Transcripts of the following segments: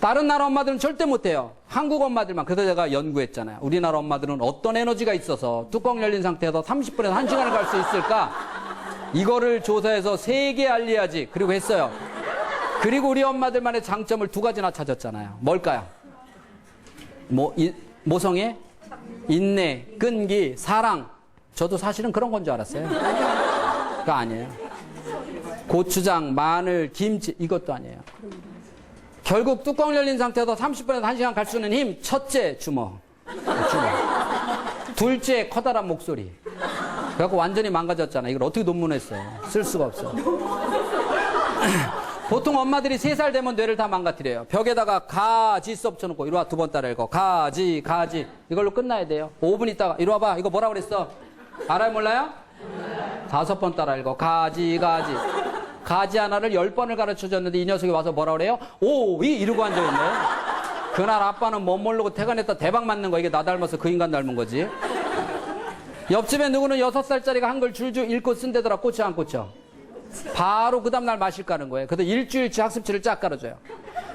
다른 나라 엄마들은 절대 못해요. 한국 엄마들만. 그래서 제가 연구했잖아요. 우리나라 엄마들은 어떤 에너지가 있어서 뚜껑 열린 상태에서 30분에서 1시간을 갈 수 있을까? 이거를 조사해서 세계에 알려야지. 그리고 했어요. 그리고 우리 엄마들만의 장점을 두 가지나 찾았잖아요. 뭘까요? 모성애, 인내, 끈기, 사랑. 저도 사실은 그런 건 줄 알았어요. 그거 아니에요. 고추장, 마늘, 김치 이것도 아니에요. 결국 뚜껑 열린 상태에서 30분에서 1시간 갈 수 있는 힘. 첫째, 주먹. 둘째, 커다란 목소리. 그래갖고 완전히 망가졌잖아. 이걸 어떻게 논문했어. 쓸 수가 없어. 보통 엄마들이 3살 되면 뇌를 다 망가뜨려요. 벽에다가 가지 써 붙여놓고 이리 와, 2번 따라 읽어. 가지 이걸로 끝나야 돼요. 5분 있다가 이리 와봐. 이거 뭐라 그랬어? 알아요 몰라요? 5번 따라 읽어. 가지 하나를 10번을 가르쳐줬는데 이 녀석이 와서 뭐라 그래요? 오이 이러고 앉아있네. 그날 아빠는 못 모르고 퇴근했다 대박 맞는 거. 이게 나 닮아서 그 인간 닮은 거지. 옆집에 누구는 6살짜리가 한글 줄줄 읽고 쓴대더라. 꽂혀 안 꽂혀? 바로 그 다음날 마실 가는 거예요. 그래서 일주일치 학습지를 쫙 깔아줘요.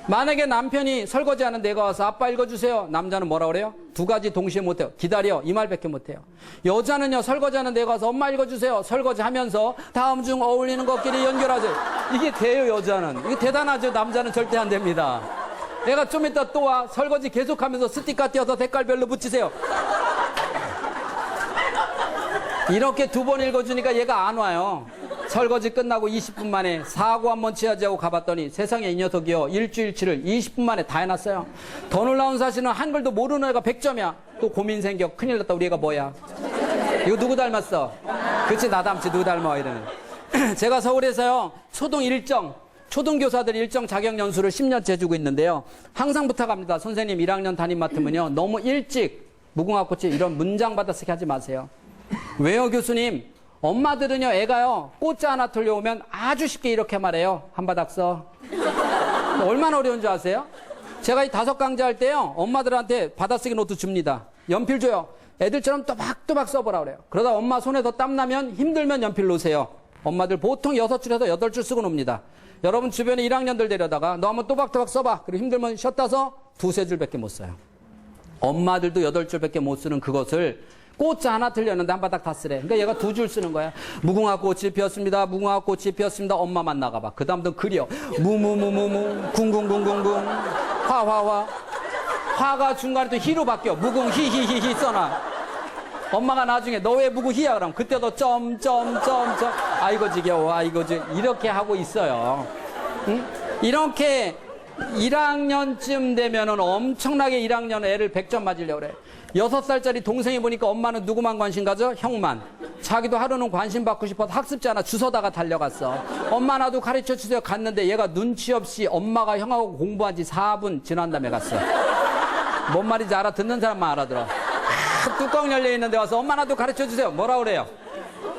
만약에 남편이 설거지하는 내가 와서 아빠 읽어주세요. 남자는 뭐라 그래요? 2가지 동시에 못해요. 기다려. 이 말밖에 못해요. 여자는요, 설거지하는 내가 와서 엄마 읽어주세요. 설거지하면서 다음 중 어울리는 것끼리 연결하세요. 이게 돼요, 여자는. 이게 대단하죠. 남자는 절대 안 됩니다. 내가 좀 이따 또 와. 설거지 계속하면서 스티커 띄어서 색깔별로 붙이세요. 이렇게 2번 읽어주니까 얘가 안 와요. 설거지 끝나고 20분 만에 사고 한번 치야지 하고 가봤더니 세상에 이 녀석이요. 일주일치를 20분 만에 다 해놨어요. 더 놀라운 사실은 한글도 모르는 애가 100점이야. 또 고민 생겨. 큰일 났다. 우리 애가 뭐야? 이거 누구 닮았어? 그치, 나 닮지. 누구 닮아? 이러는. 제가 서울에서요. 초등교사들 일정 자격 연수를 10년째 주고 있는데요. 항상 부탁합니다. 선생님 1학년 담임 맡으면요. 너무 일찍 무궁화꽃이 이런 문장 받아쓰기 하지 마세요. 왜요, 교수님? 엄마들은요, 애가요, 꽃자 하나 털려오면 아주 쉽게 이렇게 말해요. 한 바닥 써. 얼마나 어려운 줄 아세요? 제가 이 5강좌 할 때요, 엄마들한테 받아쓰기 노트 줍니다. 연필 줘요. 애들처럼 또박또박 써보라 그래요. 그러다 엄마 손에서 땀나면 힘들면 연필 놓으세요. 엄마들 보통 6줄에서 8줄 쓰고 놉니다. 여러분 주변에 1학년들 데려다가 너 한번 또박또박 써봐. 그리고 힘들면 쉬었다 서 2-3줄밖에 못 써요. 엄마들도 8줄밖에 못 쓰는 그것을 꽃자 하나 틀렸는데 한 바닥 다 쓰래. 그러니까 얘가 2줄 쓰는 거야. 무궁화꽃이 피었습니다. 무궁화꽃이 피었습니다. 엄마만 나가봐. 그 다음부터 그려. 무무무무무 궁궁궁궁궁 화화화. 화가 중간에 또 히로 바뀌어. 무궁 히히히히 써놔. 엄마가 나중에 너 왜 무궁히야? 그럼 그때도 점점점점 아이고 지겨워. 아이고 이렇게 하고 있어요. 응? 이렇게 1학년쯤 되면은 엄청나게 1학년 애를 100점 맞으려고 그래. 6살짜리 동생이 보니까 엄마는 누구만 관심 가져? 형만. 자기도 하루는 관심 받고 싶어서 학습지 하나 주워다가 달려갔어. 엄마 나도 가르쳐 주세요. 갔는데 얘가 눈치 없이 엄마가 형하고 공부한 지 4분 지난 다음에 갔어. 뭔 말인지 알아듣는 사람만 알아들어. 뚜껑 열려있는데 와서 엄마 나도 가르쳐 주세요. 뭐라 그래요?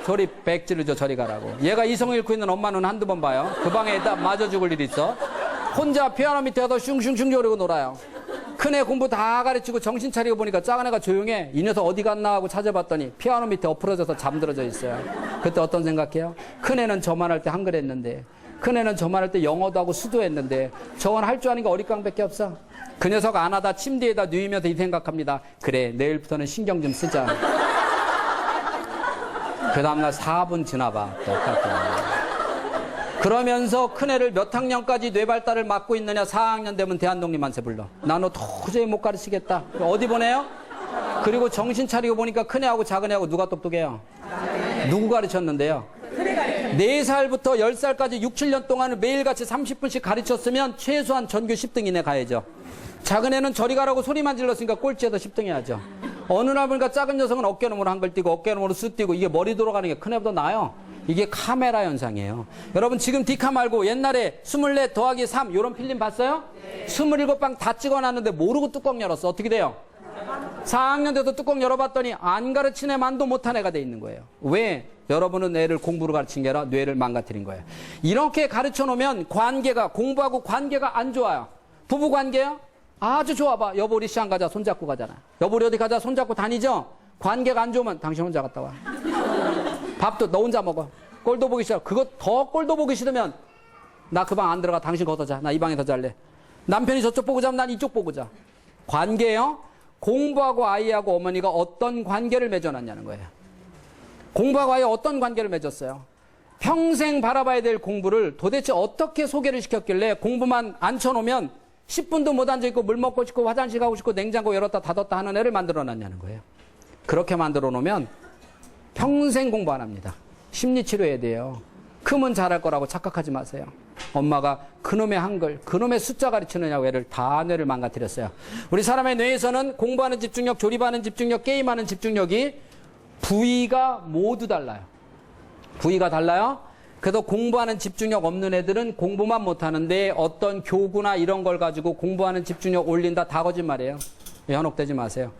저리 백지를 줘. 저리 가라고. 얘가 이성 잃고 있는 엄마는 한두 번 봐요. 그 방에 딱 맞아 죽을 일이 있어. 혼자 피아노 밑에 가서 슝슝슝 거리고 놀아요. 큰애 공부 다 가르치고 정신 차리고 보니까 작은 애가 조용해. 이 녀석 어디 갔나 하고 찾아봤더니 피아노 밑에 엎어져서 잠들어져 있어요. 그때 어떤 생각해요? 큰애는 저만 할 때 한글 했는데, 큰애는 저만 할 때 영어도 하고 수도 했는데, 저건 할 줄 아는 게 어릿광밖에 없어. 그 녀석 안 하다 침대에다 누이면서 이 생각합니다. 그래, 내일부터는 신경 좀 쓰자. 그 다음날 4분 지나봐. 똑같아. 그러면서 큰애를 몇 학년까지 뇌발달을 막고 있느냐. 4학년 되면 대한독립만세 불러. 나 너 도저히 못 가르치겠다. 어디 보내요? 그리고 정신 차리고 보니까 큰애하고 작은애하고 누가 똑똑해요? 누구 가르쳤는데요? 4살부터 10살까지 6-7년 동안 매일같이 30분씩 가르쳤으면 최소한 전교 10등 이내 가야죠. 작은애는 저리 가라고 소리만 질렀으니까 꼴찌에서 10등 해야죠. 어느 날 보니까 작은 녀석은 어깨너머로 한글 띄고 어깨너머로 수 띄고 이게 머리 돌아가는 게 큰애보다 나아요. 이게 카메라 현상이에요. 여러분 지금 디카 말고 옛날에 24 더하기 3 이런 필름 봤어요? 네. 27방 다 찍어놨는데 모르고 뚜껑 열었어. 어떻게 돼요? 4학년 돼서 뚜껑 열어봤더니 안 가르친 애만도 못한 애가 돼 있는 거예요. 왜? 여러분은 애를 공부로 가르친 게 아니라 뇌를 망가뜨린 거예요. 이렇게 가르쳐 놓으면 관계가, 공부하고 관계가 안 좋아요. 부부 관계요? 아주 좋아 봐. 여보 우리 시장 가자. 손잡고 가잖아. 여보 우리 어디 가자. 손잡고 다니죠? 관계가 안 좋으면 당신 혼자 갔다 와. 밥도 너 혼자 먹어. 꼴도 보기 싫어. 그거 더 꼴도 보기 싫으면 나 그 방 안 들어가. 당신 거기서 자. 나 이 방에서 잘래. 남편이 저쪽 보고 자면 난 이쪽 보고 자. 관계요? 공부하고 아이하고 어머니가 어떤 관계를 맺어놨냐는 거예요. 공부하고 아이 어떤 관계를 맺었어요? 평생 바라봐야 될 공부를 도대체 어떻게 소개를 시켰길래 공부만 앉혀놓으면 10분도 못 앉아있고 물 먹고 싶고 화장실 가고 싶고 냉장고 열었다 닫았다 하는 애를 만들어놨냐는 거예요. 그렇게 만들어 놓으면 평생 공부 안 합니다. 심리치료해야 돼요. 크면 잘할 거라고 착각하지 마세요. 엄마가 그놈의 한글, 그놈의 숫자 가르치느냐고 애를 다 뇌를 망가뜨렸어요. 우리 사람의 뇌에서는 공부하는 집중력, 조립하는 집중력, 게임하는 집중력이 부위가 모두 달라요. 부위가 달라요. 그래서 공부하는 집중력 없는 애들은 공부만 못하는데 어떤 교구나 이런 걸 가지고 공부하는 집중력 올린다, 다 거짓말이에요. 현혹되지 마세요.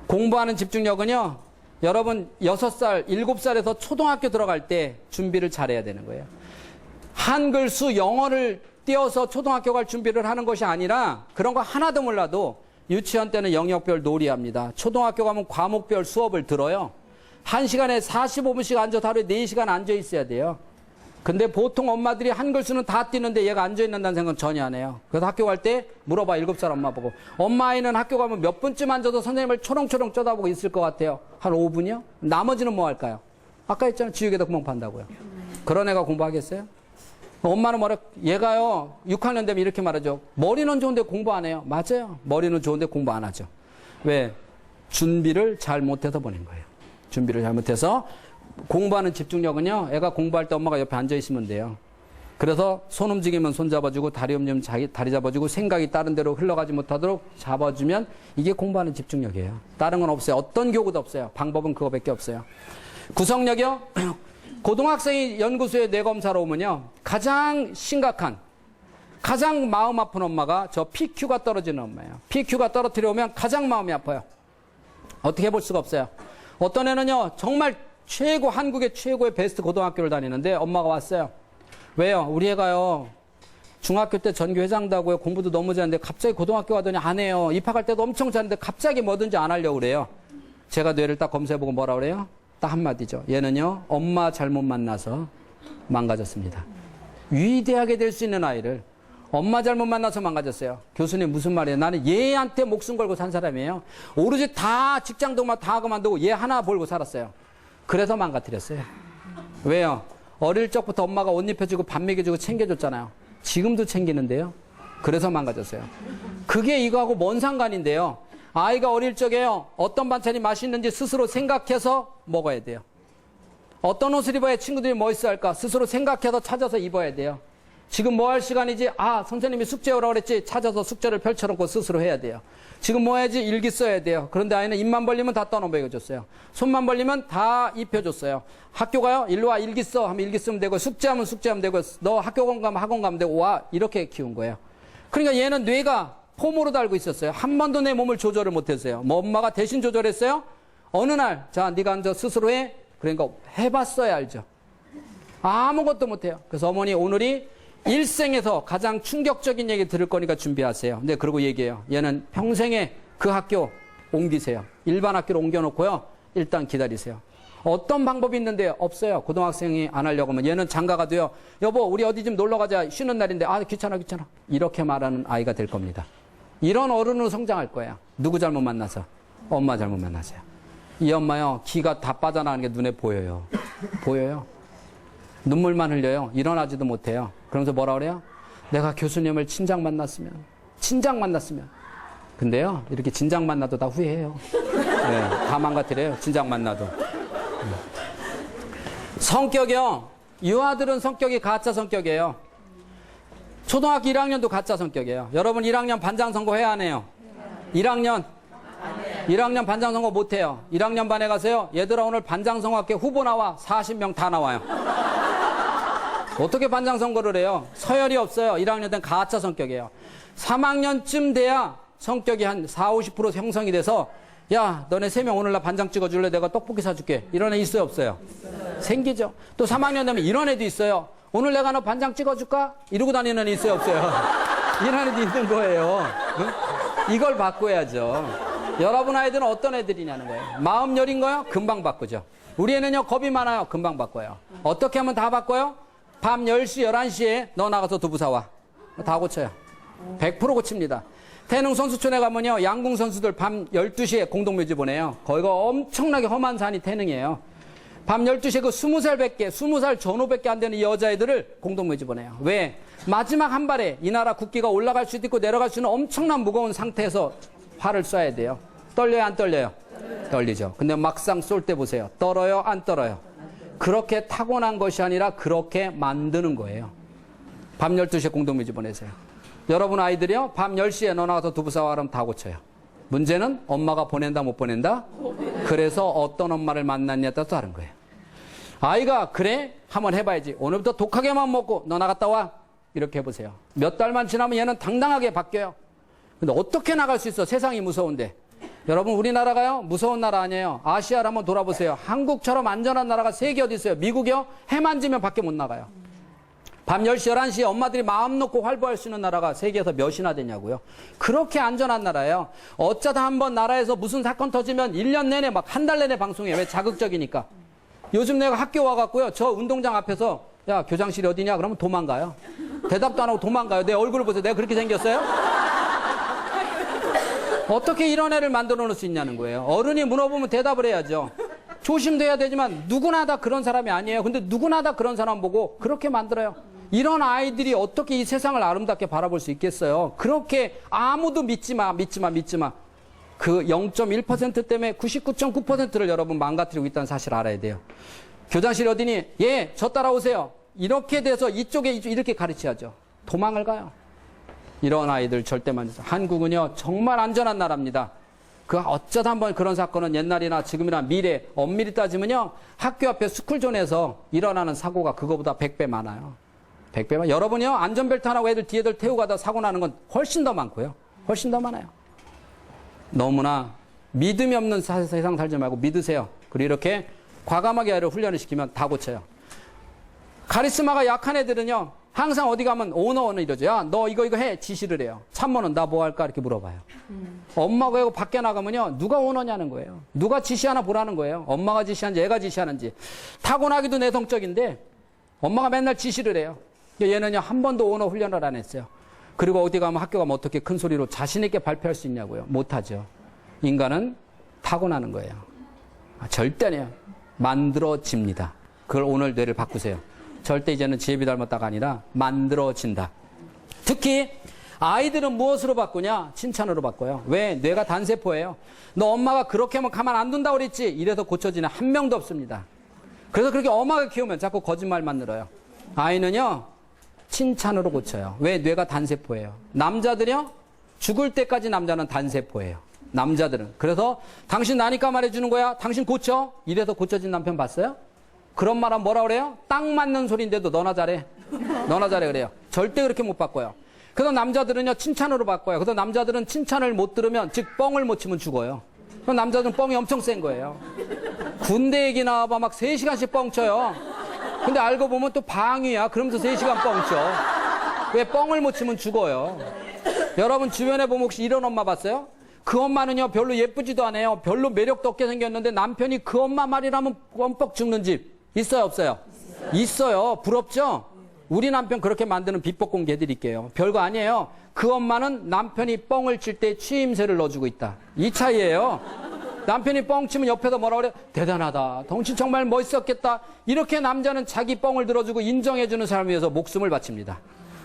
공부하는 집중력은요, 여러분 6살, 7살에서 초등학교 들어갈 때 준비를 잘해야 되는 거예요. 한글, 수, 영어를 띄어서 초등학교 갈 준비를 하는 것이 아니라 그런 거 하나도 몰라도 유치원 때는 영역별 놀이합니다. 초등학교 가면 과목별 수업을 들어요. 1시간에 45분씩 앉아서 하루에 4시간 앉아 있어야 돼요. 근데 보통 엄마들이 한글 수는 다 뛰는데 얘가 앉아 있는다는 생각은 전혀 안 해요. 그래서 학교 갈 때 물어봐, 7살 엄마 보고. 엄마 아이는 학교 가면 몇 분쯤 앉아서 선생님을 초롱초롱 쳐다보고 있을 것 같아요? 한 5분이요? 나머지는 뭐 할까요? 아까 했잖아요. 지우개도 구멍 판다고요. 그런 애가 공부하겠어요? 엄마는 뭐래? 얘가요, 6학년 되면 이렇게 말하죠. 머리는 좋은데 공부 안 해요. 맞아요. 머리는 좋은데 공부 안 하죠. 왜? 준비를 잘못해서 보낸 거예요. 준비를 잘못해서. 공부하는 집중력은요, 애가 공부할 때 엄마가 옆에 앉아 있으면 돼요. 그래서 손 움직이면 손 잡아주고, 다리 움직이면 다리 잡아주고, 생각이 다른 데로 흘러가지 못하도록 잡아주면 이게 공부하는 집중력이에요. 다른 건 없어요. 어떤 교구도 없어요. 방법은 그거밖에 없어요. 구성력이요? 고등학생이 연구소에 뇌검사로 오면요, 가장 심각한, 가장 마음 아픈 엄마가 저 PQ가 떨어지는 엄마예요. PQ가 떨어뜨려 오면 가장 마음이 아파요. 어떻게 해볼 수가 없어요. 어떤 애는요, 정말 최고, 한국의 최고의 베스트 고등학교를 다니는데 엄마가 왔어요. 왜요? 우리 애가요, 중학교 때 전교회장도 하고요, 공부도 너무 잘하는데 갑자기 고등학교 가더니 안 해요. 입학할 때도 엄청 잘하는데 갑자기 뭐든지 안 하려고 그래요. 제가 뇌를 딱 검사해보고 뭐라 그래요? 딱 한마디죠. 얘는요, 엄마 잘못 만나서 망가졌습니다. 위대하게 될 수 있는 아이를 엄마 잘못 만나서 망가졌어요. 교수님 무슨 말이에요? 나는 얘한테 목숨 걸고 산 사람이에요. 오로지 다 직장도 다 그만두고 얘 하나 벌고 살았어요. 그래서 망가뜨렸어요. 왜요? 어릴 적부터 엄마가 옷 입혀주고 밥 먹여주고 챙겨줬잖아요. 지금도 챙기는데요. 그래서 망가졌어요. 그게 이거하고 뭔 상관인데요. 아이가 어릴 적에요, 어떤 반찬이 맛있는지 스스로 생각해서 먹어야 돼요. 어떤 옷을 입어야 친구들이 멋있어 할까 스스로 생각해서 찾아서 입어야 돼요. 지금 뭐 할 시간이지? 아, 선생님이 숙제 오라고 그랬지? 찾아서 숙제를 펼쳐놓고 스스로 해야 돼요. 지금 뭐 해야지? 일기 써야 돼요. 그런데 아이는 입만 벌리면 다 떠넘겨줬어요. 손만 벌리면 다 입혀줬어요. 학교 가요? 일로 와, 일기 써 하면 일기 쓰면 되고, 숙제하면 숙제하면 되고, 너 학교 가면 학원 가면 되고, 와, 이렇게 키운 거예요. 그러니까 얘는 뇌가 폼으로 달고 있었어요. 한 번도 내 몸을 조절을 못했어요. 뭐 엄마가 대신 조절했어요? 어느 날, 자, 네가 앉아 스스로 해. 그러니까 해봤어야 알죠. 아무것도 못해요. 그래서 어머니 오늘이 일생에서 가장 충격적인 얘기 들을 거니까 준비하세요. 근데 그러고 얘기해요. 얘는 평생에 그 학교 옮기세요. 일반 학교로 옮겨놓고요. 일단 기다리세요. 어떤 방법이 있는데 없어요. 고등학생이 안 하려고 하면 얘는 장가가 돼요. 여보, 우리 어디 좀 놀러 가자. 쉬는 날인데, 아, 귀찮아. 이렇게 말하는 아이가 될 겁니다. 이런 어른으로 성장할 거예요. 누구 잘못 만나서? 엄마 잘못 만나세요. 이 엄마요, 기가 다 빠져나가는 게 눈에 보여요. 보여요. 눈물만 흘려요. 일어나지도 못해요. 그러면서 뭐라 그래요? 내가 교수님을 친장 만났으면. 근데요, 이렇게 진작 만나도 다 후회해요. 네, 다 망가뜨려요. 진작 만나도. 성격이요. 유아들은 성격이 가짜 성격이에요. 초등학교 1학년도 가짜 성격이에요. 여러분 1학년 반장 선거 해야 하네요. 1학년 반장 선거 못해요. 1학년 반에 가세요. 얘들아 오늘 반장 선거할게. 후보 나와. 40명 다 나와요. 어떻게 반장 선거를 해요? 서열이 없어요. 1학년 때는 가짜 성격이에요. 3학년쯤 돼야 성격이 한 40~50% 형성이 돼서, 야, 너네 3명 오늘 나 반장 찍어줄래? 내가 떡볶이 사줄게. 이런 애 있어요, 없어요? 생기죠. 또 3학년 되면 이런 애도 있어요. 오늘 내가 너 반장 찍어줄까? 이러고 다니는 애 있어요, 없어요? 이런 애도 있는 거예요. 응? 이걸 바꿔야죠. 여러분 아이들은 어떤 애들이냐는 거예요. 마음 여린 거요? 금방 바꾸죠. 우리 애는요, 겁이 많아요. 금방 바꿔요. 어떻게 하면 다 바꿔요? 밤 10시, 11시에 너 나가서 두부 사와. 다 고쳐요. 100% 고칩니다. 태릉 선수촌에 가면요, 양궁 선수들 밤 12시에 공동묘지 보내요. 거기가 엄청나게 험한 산이 태릉이에요. 밤 12시에 그 20살 전후밖에 안 되는 이 여자애들을 공동묘지 보내요. 왜? 마지막 한 발에 이 나라 국기가 올라갈 수도 있고 내려갈 수 있는 엄청난 무거운 상태에서 활을 쏴야 돼요. 떨려요, 안 떨려요? 떨리죠. 근데 막상 쏠 때 보세요. 떨어요, 안 떨어요? 그렇게 타고난 것이 아니라 그렇게 만드는 거예요. 밤 12시에 공동묘지 보내세요. 여러분 아이들이요, 밤 10시에 너 나가서 두부 사와 그러면 다 고쳐요. 문제는 엄마가 보낸다 못 보낸다? 그래서 어떤 엄마를 만났냐에 따라서 다른 거예요. 아이가 그래? 한번 해봐야지. 오늘부터 독하게만 먹고 너 나갔다 와. 이렇게 해보세요. 몇 달만 지나면 얘는 당당하게 바뀌어요. 근데 어떻게 나갈 수 있어? 세상이 무서운데. 여러분 우리나라가요, 무서운 나라 아니에요. 아시아를 한번 돌아보세요. 한국처럼 안전한 나라가 세계 어디 있어요? 미국이요? 해만 지면 밖에 못 나가요. 밤 10시, 11시에 엄마들이 마음 놓고 활보할 수 있는 나라가 세계에서 몇이나 되냐고요. 그렇게 안전한 나라예요. 어쩌다 한번 나라에서 무슨 사건 터지면 1년 내내 막 한 달 내내 방송해요. 왜? 자극적이니까. 요즘 내가 학교 와갖고요, 저 운동장 앞에서 야, 교장실이 어디냐? 그러면 도망가요. 대답도 안 하고 도망가요. 내 얼굴을 보세요. 내가 그렇게 생겼어요? 어떻게 이런 애를 만들어 놓을 수 있냐는 거예요. 어른이 물어보면 대답을 해야죠. 조심도 해야 되지만 누구나 다 그런 사람이 아니에요. 근데 누구나 다 그런 사람 보고 그렇게 만들어요. 이런 아이들이 어떻게 이 세상을 아름답게 바라볼 수 있겠어요? 그렇게 아무도 믿지 마. 그 0.1% 때문에 99.9%를 여러분 망가뜨리고 있다는 사실을 알아야 돼요. 교장실 어디니? 예, 저 따라오세요. 이렇게 돼서 이쪽에 이렇게 가르쳐야죠. 도망을 가요. 이런 아이들 절대 만지죠. 한국은요, 정말 안전한 나라입니다. 그 어쩌다 한번 그런 사건은 옛날이나 지금이나 미래, 엄밀히 따지면요, 학교 앞에 스쿨존에서 일어나는 사고가 그거보다 100배 많아요. 100배 많아요. 여러분이요, 안전벨트 안 하고 애들 뒤에들 태우고 가다 사고 나는 건 훨씬 더 많고요. 훨씬 더 많아요. 너무나 믿음이 없는 세상 살지 말고 믿으세요. 그리고 이렇게 과감하게 애를 훈련을 시키면 다 고쳐요. 카리스마가 약한 애들은요, 항상 어디 가면 오너 이러죠. 야, 너 이거 해. 지시를 해요. 참모는 나 뭐 할까? 이렇게 물어봐요. 엄마가 이거 밖에 나가면요, 누가 오너냐는 거예요. 누가 지시하나 보라는 거예요. 엄마가 지시하는지 애가 지시하는지. 타고나기도 내성적인데 엄마가 맨날 지시를 해요. 얘는요, 한 번도 오너 훈련을 안 했어요. 그리고 어디 가면 학교 가면 어떻게 큰 소리로 자신 있게 발표할 수 있냐고요. 못하죠. 인간은 타고나는 거예요. 절대 아니에요. 만들어집니다. 그걸 오늘 뇌를 바꾸세요. 절대 이제는 지혜비 닮았다가 아니라 만들어진다. 특히 아이들은 무엇으로 바꾸냐? 칭찬으로 바꿔요. 왜? 뇌가 단세포예요. 너 엄마가 그렇게 하면 가만 안 둔다고 그랬지? 이래서 고쳐지는 한 명도 없습니다. 그래서 그렇게 엄하게 키우면 자꾸 거짓말만 늘어요. 아이는요, 칭찬으로 고쳐요. 왜? 뇌가 단세포예요. 남자들이요, 죽을 때까지 남자는 단세포예요. 남자들은. 그래서 당신 나니까 말해주는 거야. 당신 고쳐. 이래서 고쳐진 남편 봤어요? 그런 말하면 뭐라 그래요? 딱 맞는 소리인데도 너나 잘해. 너나 잘해 그래요. 절대 그렇게 못 바꿔요. 그래서 남자들은요, 칭찬으로 바꿔요. 그래서 남자들은 칭찬을 못 들으면, 즉 뻥을 못 치면 죽어요. 그럼 남자들은 뻥이 엄청 센 거예요. 군대 얘기 나와봐 막 3시간씩 뻥 쳐요. 근데 알고 보면 또 방위야. 그러면서 3시간 뻥 쳐. 왜? 뻥을 못 치면 죽어요. 여러분 주변에 보면 혹시 이런 엄마 봤어요? 그 엄마는요, 별로 예쁘지도 않아요. 별로 매력도 없게 생겼는데 남편이 그 엄마 말이라면 껌뻑 죽는 집 있어요, 없어요? 있어요. 부럽죠? 우리 남편 그렇게 만드는 비법 공개해드릴게요. 별거 아니에요. 그 엄마는 남편이 뻥을 칠 때 취임새를 넣어주고 있다. 이 차이예요. 남편이 뻥 치면 옆에서 뭐라 그래? 대단하다. 당신 정말 멋있었겠다. 이렇게 남자는 자기 뻥을 들어주고 인정해주는 사람을 위해서 목숨을 바칩니다.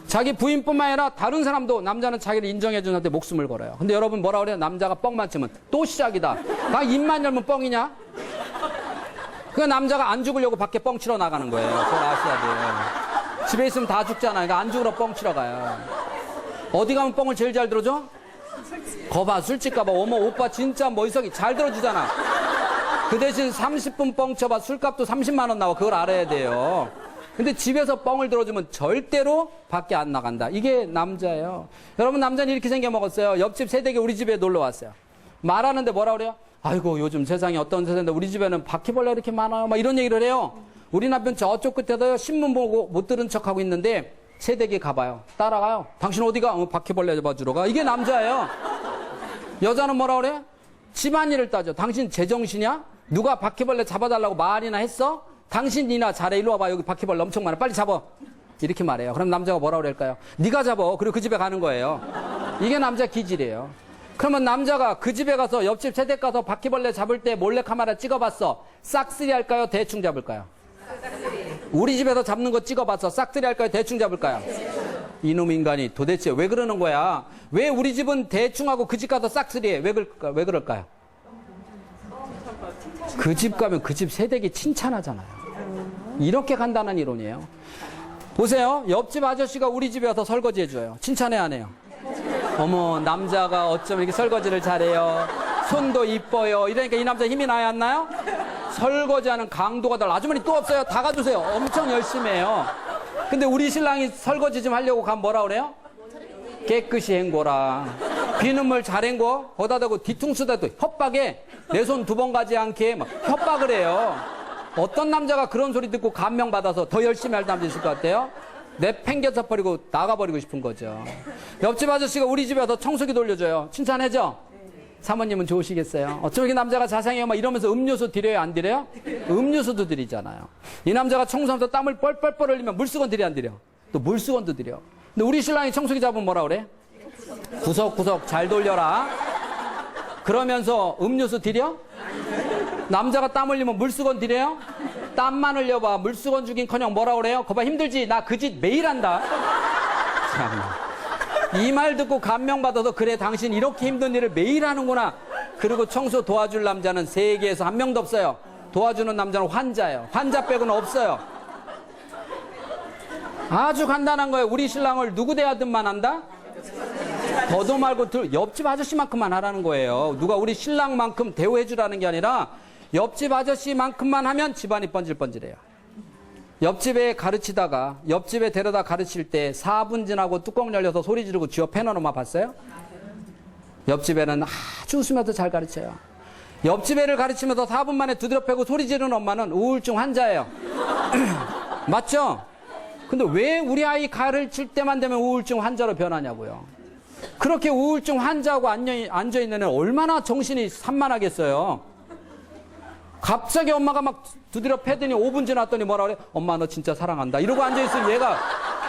자기 부인뿐만 아니라 다른 사람도 남자는 자기를 인정해주는 한테 목숨을 걸어요. 근데 여러분 뭐라 그래요? 남자가 뻥만 치면 또 시작이다. 나 입만 열면 뻥이냐? 그 남자가 안 죽으려고 밖에 뻥 치러 나가는 거예요. 그걸 아셔야 돼요. 집에 있으면 다 죽잖아요. 그러니까 안 죽으러 뻥 치러 가요. 어디 가면 뻥을 제일 잘 들어줘? 거봐, 술집 가봐. 어머, 오빠 진짜 멋있어. 잘 들어주잖아. 그 대신 30분 뻥 쳐봐. 술값도 30만 원 나와. 그걸 알아야 돼요. 근데 집에서 뻥을 들어주면 절대로 밖에 안 나간다. 이게 남자예요. 여러분, 남자는 이렇게 생겨 먹었어요. 옆집 새댁이 우리 집에 놀러 왔어요. 말하는데 뭐라 그래요? 아이고, 요즘 세상이 어떤 세상인데 우리 집에는 바퀴벌레 이렇게 많아요. 막 이런 얘기를 해요. 우리 남편 저쪽 끝에서요, 신문 보고 못 들은 척하고 있는데 새댁이 가봐요. 따라가요. 당신 어디가? 바퀴벌레 잡아주러 가. 이게 남자예요. 여자는 뭐라 그래? 집안일을 따져. 당신 제정신이야? 누가 바퀴벌레 잡아달라고 말이나 했어? 당신이나 잘해. 일로 와봐. 여기 바퀴벌레 엄청 많아. 빨리 잡아. 이렇게 말해요. 그럼 남자가 뭐라고 그럴까요? 네가 잡어. 그리고 그 집에 가는 거예요. 이게 남자 기질이에요. 그러면 남자가 그 집에 가서 옆집 세댁 가서 바퀴벌레 잡을 때 몰래카메라 찍어봤어. 싹쓸이 할까요? 대충 잡을까요? 우리 집에서 잡는 거 찍어봤어. 싹쓸이 할까요? 대충 잡을까요? 이놈 인간이 도대체 왜 그러는 거야? 왜 우리 집은 대충 하고 그 집 가서 싹쓸이 해? 왜 그럴까요? 그 집 가면 그 집 세댁이 칭찬하잖아요. 이렇게 간단한 이론이에요. 보세요. 옆집 아저씨가 우리 집에 와서 설거지 해줘요. 칭찬해 안 해요? 어머, 남자가 어쩜 이렇게 설거지를 잘해요. 손도 이뻐요. 이러니까 이 남자 힘이 나야 안 나요? 설거지하는 강도가 달라. 아주머니 또 없어요? 다 가주세요. 엄청 열심히 해요. 근데 우리 신랑이 설거지 좀 하려고 가면 뭐라 그래요? 깨끗이 헹궈라. 비눗물 잘 헹궈. 거기다 대고 뒤통수 대도 협박에 내 손 2번 가지 않게 막 협박을 해요. 어떤 남자가 그런 소리 듣고 감명받아서 더 열심히 할 남자 있을 것 같아요? 내팽개쳐 버리고 나가버리고 싶은 거죠. 옆집 아저씨가 우리 집에 와서 청소기 돌려줘요. 칭찬해줘? 사모님은 좋으시겠어요? 어쩜 이렇게 남자가 자상해요? 막 이러면서 음료수 드려요? 안 드려요? 음료수도 드리잖아요. 이 남자가 청소하면서 땀을 뻘뻘뻘 흘리면 물수건 드려? 안 드려? 또 물수건도 드려. 근데 우리 신랑이 청소기 잡으면 뭐라 그래? 구석구석 잘 돌려라. 그러면서 음료수 드려? 남자가 땀 흘리면 물수건 드려요? 땀만 흘려봐. 물수건 주긴커녕 뭐라 그래요? 거봐 힘들지? 나 그 짓 매일 한다. 이 말 듣고 감명받아서 그래 당신 이렇게 힘든 일을 매일 하는구나. 그리고 청소 도와줄 남자는 세계에서 한 명도 없어요. 도와주는 남자는 환자예요. 환자 빼고는 없어요. 아주 간단한 거예요. 우리 신랑을 누구 대하든만 한다? 더도 말고 옆집 아저씨만큼만 하라는 거예요. 누가 우리 신랑만큼 대우해 주라는 게 아니라 옆집 아저씨만큼만 하면 집안이 번질번질해요. 옆집에 가르치다가 옆집에 데려다 가르칠 때 4분 지나고 뚜껑 열려서 소리 지르고 쥐어 패는 엄마 봤어요? 옆집에는 아주 웃으면서 잘 가르쳐요. 옆집 애를 가르치면서 4분 만에 두드려 패고 소리 지르는 엄마는 우울증 환자예요. 맞죠? 근데 왜 우리 아이 가르칠 때만 되면 우울증 환자로 변하냐고요. 그렇게 우울증 환자하고 앉아있는 애는 얼마나 정신이 산만하겠어요. 갑자기 엄마가 막 두드려 패더니 5분 지났더니 뭐라 그래? 엄마 너 진짜 사랑한다. 이러고 앉아있으면 얘가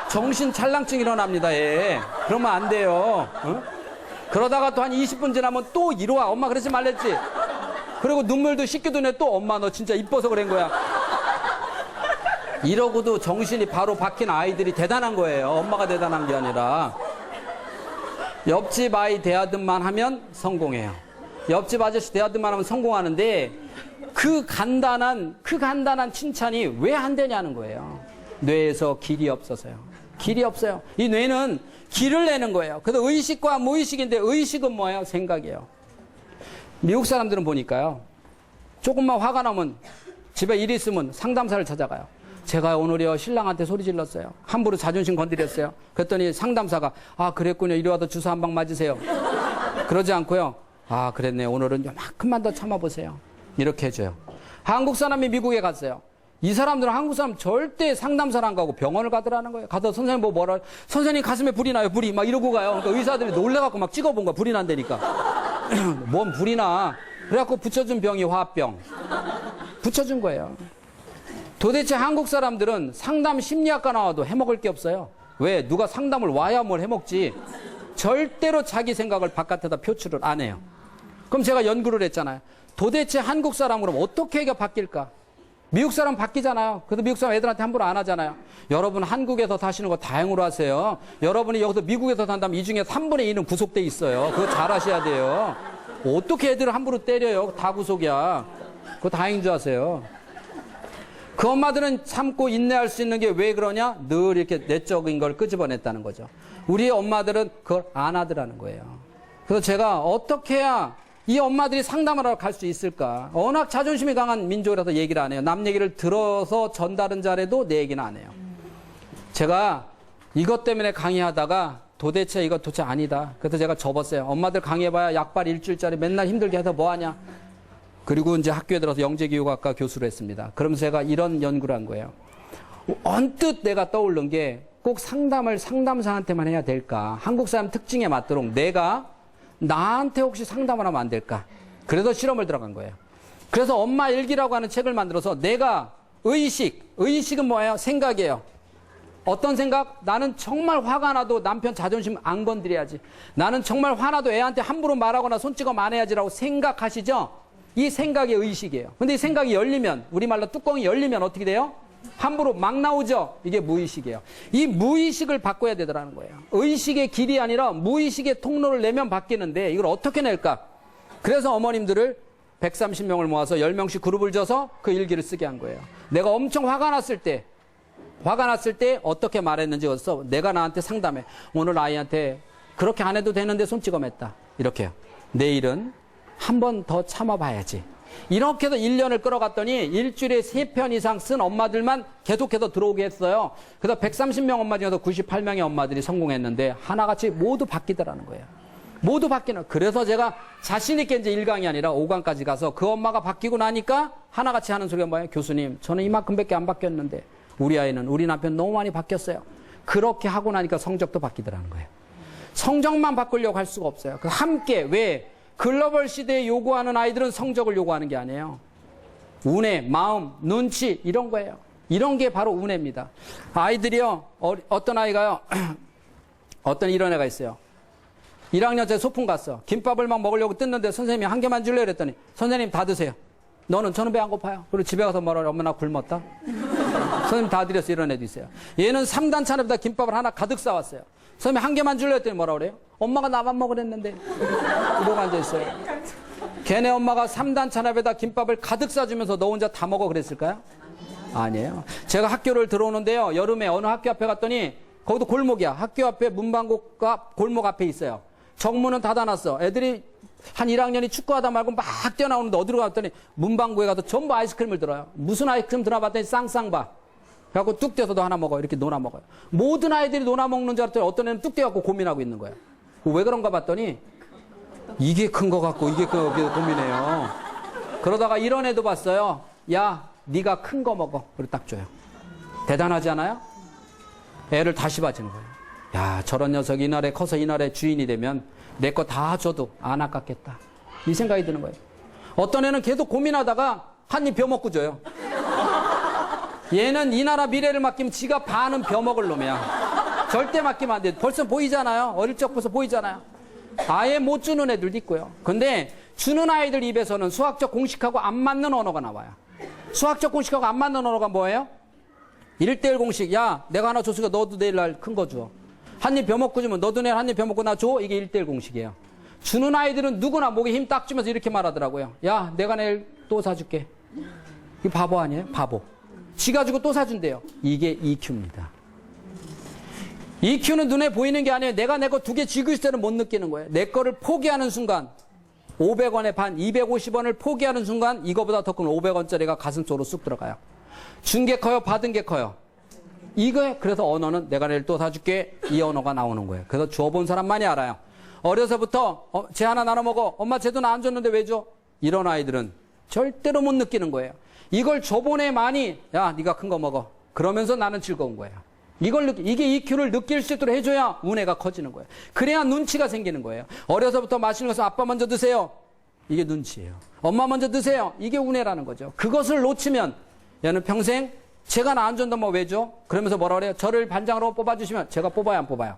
정신 찰랑증 일어납니다. 얘. 그러면 안 돼요. 어? 그러다가 또 한 20분 지나면 또 이러와. 엄마 그러지 말랬지. 그리고 눈물도 씻기도 내 또 엄마 너 진짜 이뻐서 그런 거야. 이러고도 정신이 바로 박힌 아이들이 대단한 거예요. 엄마가 대단한 게 아니라. 옆집 아이 대하듯만 하면 성공해요. 옆집 아저씨 대하듯만 하면 성공하는데 그 간단한 칭찬이 왜 안 되냐는 거예요. 뇌에서 길이 없어서요. 길이 없어요. 이 뇌는 길을 내는 거예요. 그래서 의식과 무의식인데 의식은 뭐예요? 생각이에요. 미국 사람들은 보니까요. 조금만 화가 나면 집에 일이 있으면 상담사를 찾아가요. 제가 오늘요 신랑한테 소리 질렀어요. 함부로 자존심 건드렸어요. 그랬더니 상담사가 아 그랬군요. 이리 와서 주사 한 방 맞으세요. 그러지 않고요. 아 그랬네. 오늘은 요만큼만 더 참아보세요. 이렇게 해줘요. 한국 사람이 미국에 갔어요. 이 사람들은 한국 사람 절대 상담사를 안 가고 병원을 가더라는 거예요. 가서 선생님 뭐라 선생님 가슴에 불이 나요. 불이 막 이러고 가요. 그러니까 의사들이 놀래갖고 막 찍어본 거야. 불이 난다니까. 뭔 불이 나. 그래갖고 붙여준 병이 화합병. 붙여준 거예요. 도대체 한국 사람들은 상담 심리학과 나와도 해먹을 게 없어요. 왜? 누가 상담을 와야 뭘 해먹지. 절대로 자기 생각을 바깥에다 표출을 안 해요. 그럼 제가 연구를 했잖아요. 도대체 한국 사람 그럼 어떻게 해가 바뀔까? 미국 사람 바뀌잖아요. 그래도 미국 사람 애들한테 함부로 안 하잖아요. 여러분 한국에서 사시는 거 다행으로 하세요. 여러분이 여기서 미국에서 산다면 이 중에 3분의 2는 구속돼 있어요. 그거 잘 하셔야 돼요. 어떻게 애들을 함부로 때려요? 다 구속이야. 그거 다행인 줄 아세요. 그 엄마들은 참고 인내할 수 있는 게 왜 그러냐? 늘 이렇게 내적인 걸 끄집어냈다는 거죠. 우리 엄마들은 그걸 안 하더라는 거예요. 그래서 제가 어떻게 해야 이 엄마들이 상담을 하러 갈 수 있을까? 워낙 자존심이 강한 민족이라서 얘기를 안 해요. 남 얘기를 들어서 전달은 잘해도 내 얘기는 안 해요. 제가 이것 때문에 강의하다가 도대체 이거 도대체 아니다. 그래서 제가 접었어요. 엄마들 강의해봐야 약발 일주일짜리 맨날 힘들게 해서 뭐하냐. 그리고 이제 학교에 들어서 영재교육학과 교수를 했습니다. 그러면서 제가 이런 연구를 한 거예요. 언뜻 내가 떠오른 게 꼭 상담을 상담사한테만 해야 될까? 한국 사람 특징에 맞도록 내가 나한테 혹시 상담을 하면 안 될까? 그래서 실험을 들어간 거예요. 그래서 엄마 일기라고 하는 책을 만들어서 내가 의식은 뭐예요? 생각이에요. 어떤 생각? 나는 정말 화가 나도 남편 자존심 안 건드려야지. 나는 정말 화나도 애한테 함부로 말하거나 손찌검 안 해야지라고 생각하시죠? 이 생각이 의식이에요. 근데 이 생각이 열리면, 우리말로 뚜껑이 열리면 어떻게 돼요? 함부로 막 나오죠? 이게 무의식이에요. 이 무의식을 바꿔야 되더라는 거예요. 의식의 길이 아니라 무의식의 통로를 내면 바뀌는데 이걸 어떻게 낼까? 그래서 어머님들을 130명을 모아서 10명씩 그룹을 져서 그 일기를 쓰게 한 거예요. 내가 엄청 화가 났을 때 어떻게 말했는지 어서 내가 나한테 상담해. 오늘 아이한테 그렇게 안 해도 되는데 손찌검했다. 이렇게요. 내일은 한 번 더 참아봐야지. 이렇게 해서 1년을 끌어갔더니 일주일에 3편 이상 쓴 엄마들만 계속해서 들어오게 했어요. 그래서 130명 엄마 중에서 98명의 엄마들이 성공했는데 하나같이 모두 바뀌더라는 거예요. 모두 바뀌는. 그래서 제가 자신있게 이제 1강이 아니라 5강까지 가서 그 엄마가 바뀌고 나니까 하나같이 하는 소리가 뭐예요? 교수님, 저는 이만큼밖에 안 바뀌었는데 우리 아이는 우리 남편 너무 많이 바뀌었어요. 그렇게 하고 나니까 성적도 바뀌더라는 거예요. 성적만 바꾸려고 할 수가 없어요. 함께, 왜? 글로벌 시대에 요구하는 아이들은 성적을 요구하는 게 아니에요. 운해, 마음, 눈치 이런 거예요. 이런 게 바로 운해입니다. 아이들이요. 어떤 아이가요. 어떤 이런 애가 있어요. 1학년째 소풍 갔어. 김밥을 막 먹으려고 뜯는데 선생님이 한 개만 줄래 그랬더니 선생님 다 드세요. 저는 배 안 고파요. 그리고 집에 가서 뭐라 그래. 엄마 나 굶었다. 선생님 다 드렸어. 이런 애도 있어요. 얘는 3단 차례보다 김밥을 하나 가득 싸왔어요. 선생님 한 개만 줄래 했더니 뭐라 그래요? 엄마가 나만 먹으랬는데. 이러고 앉아있어요. 걔네 엄마가 3단 차례에다 김밥을 가득 싸주면서 너 혼자 다 먹어 그랬을까요? 아니에요. 제가 학교를 들어오는데요. 여름에 어느 학교 앞에 갔더니 거기도 골목이야. 학교 앞에 문방구가 골목 앞에 있어요. 정문은 닫아놨어. 애들이 한 1학년이 축구하다 말고 막 뛰어나오는데 어디로 갔더니 문방구에 가서 전부 아이스크림을 들어요. 무슨 아이스크림 들어봤더니 쌍쌍바. 그래갖고 뚝 떼어서 너 하나 먹어. 이렇게 놀아 먹어요. 모든 아이들이 놀아 먹는 줄 알았더니 어떤 애는 뚝 떼갖고 고민하고 있는 거예요. 왜 그런가 봤더니 이게 큰 거 같고 이게 큰 거 고민해요. 그러다가 이런 애도 봤어요. 야, 네가 큰 거 먹어. 그리고 딱 줘요. 대단하지 않아요? 애를 다시 봐주는 거예요. 야, 저런 녀석이 이날에 커서 이날에 주인이 되면 내 거 다 줘도 안 아깝겠다. 이 생각이 드는 거예요. 어떤 애는 계속 고민하다가 한 입 벼먹고 줘요. 얘는 이 나라 미래를 맡기면 지가 반은 벼먹을 놈이야. 절대 맡기면 안 돼. 벌써 보이잖아요. 어릴 적부터 보이잖아요. 아예 못 주는 애들도 있고요. 근데 주는 아이들 입에서는 수학적 공식하고 안 맞는 언어가 나와요. 수학적 공식하고 안 맞는 언어가 뭐예요? 1대1 공식. 야, 내가 하나 줬으니까 너도 내일 날 큰 거 줘. 한 입 벼먹고 주면 너도 내일 한 입 벼먹고 나 줘. 이게 1대1 공식이에요. 주는 아이들은 누구나 목에 힘 딱 주면서 이렇게 말하더라고요. 야, 내가 내일 또 사줄게. 이 바보 아니에요? 바보. 지가 주고 또 사준대요. 이게 EQ입니다. EQ는 눈에 보이는 게 아니에요. 내가 내 거 2개 쥐고 있을 때는 못 느끼는 거예요. 내 거를 포기하는 순간 500원의 반, 250원을 포기하는 순간 이거보다 더 큰 500원짜리가 가슴 속으로 쑥 들어가요. 준 게 커요? 받은 게 커요? 이거에 그래서 언어는 내가 내일 또 사줄게. 이 언어가 나오는 거예요. 그래서 줘본 사람만이 알아요. 어려서부터 쟤 하나 나눠 먹어. 엄마 쟤도 나 안 줬는데 왜 줘? 이런 아이들은 절대로 못 느끼는 거예요. 이걸 줘본 애만이 야 네가 큰 거 먹어. 그러면서 나는 즐거운 거예요. 이게 EQ를 느낄 수 있도록 해줘야 운해가 커지는 거예요. 그래야 눈치가 생기는 거예요. 어려서부터 맛있는 것을 아빠 먼저 드세요. 이게 눈치예요. 엄마 먼저 드세요. 이게 운해라는 거죠. 그것을 놓치면 얘는 평생 제가 나 안 준다 뭐 왜 줘? 그러면서 뭐라 그래요? 저를 반장으로 뽑아주시면 제가 뽑아요 안 뽑아요?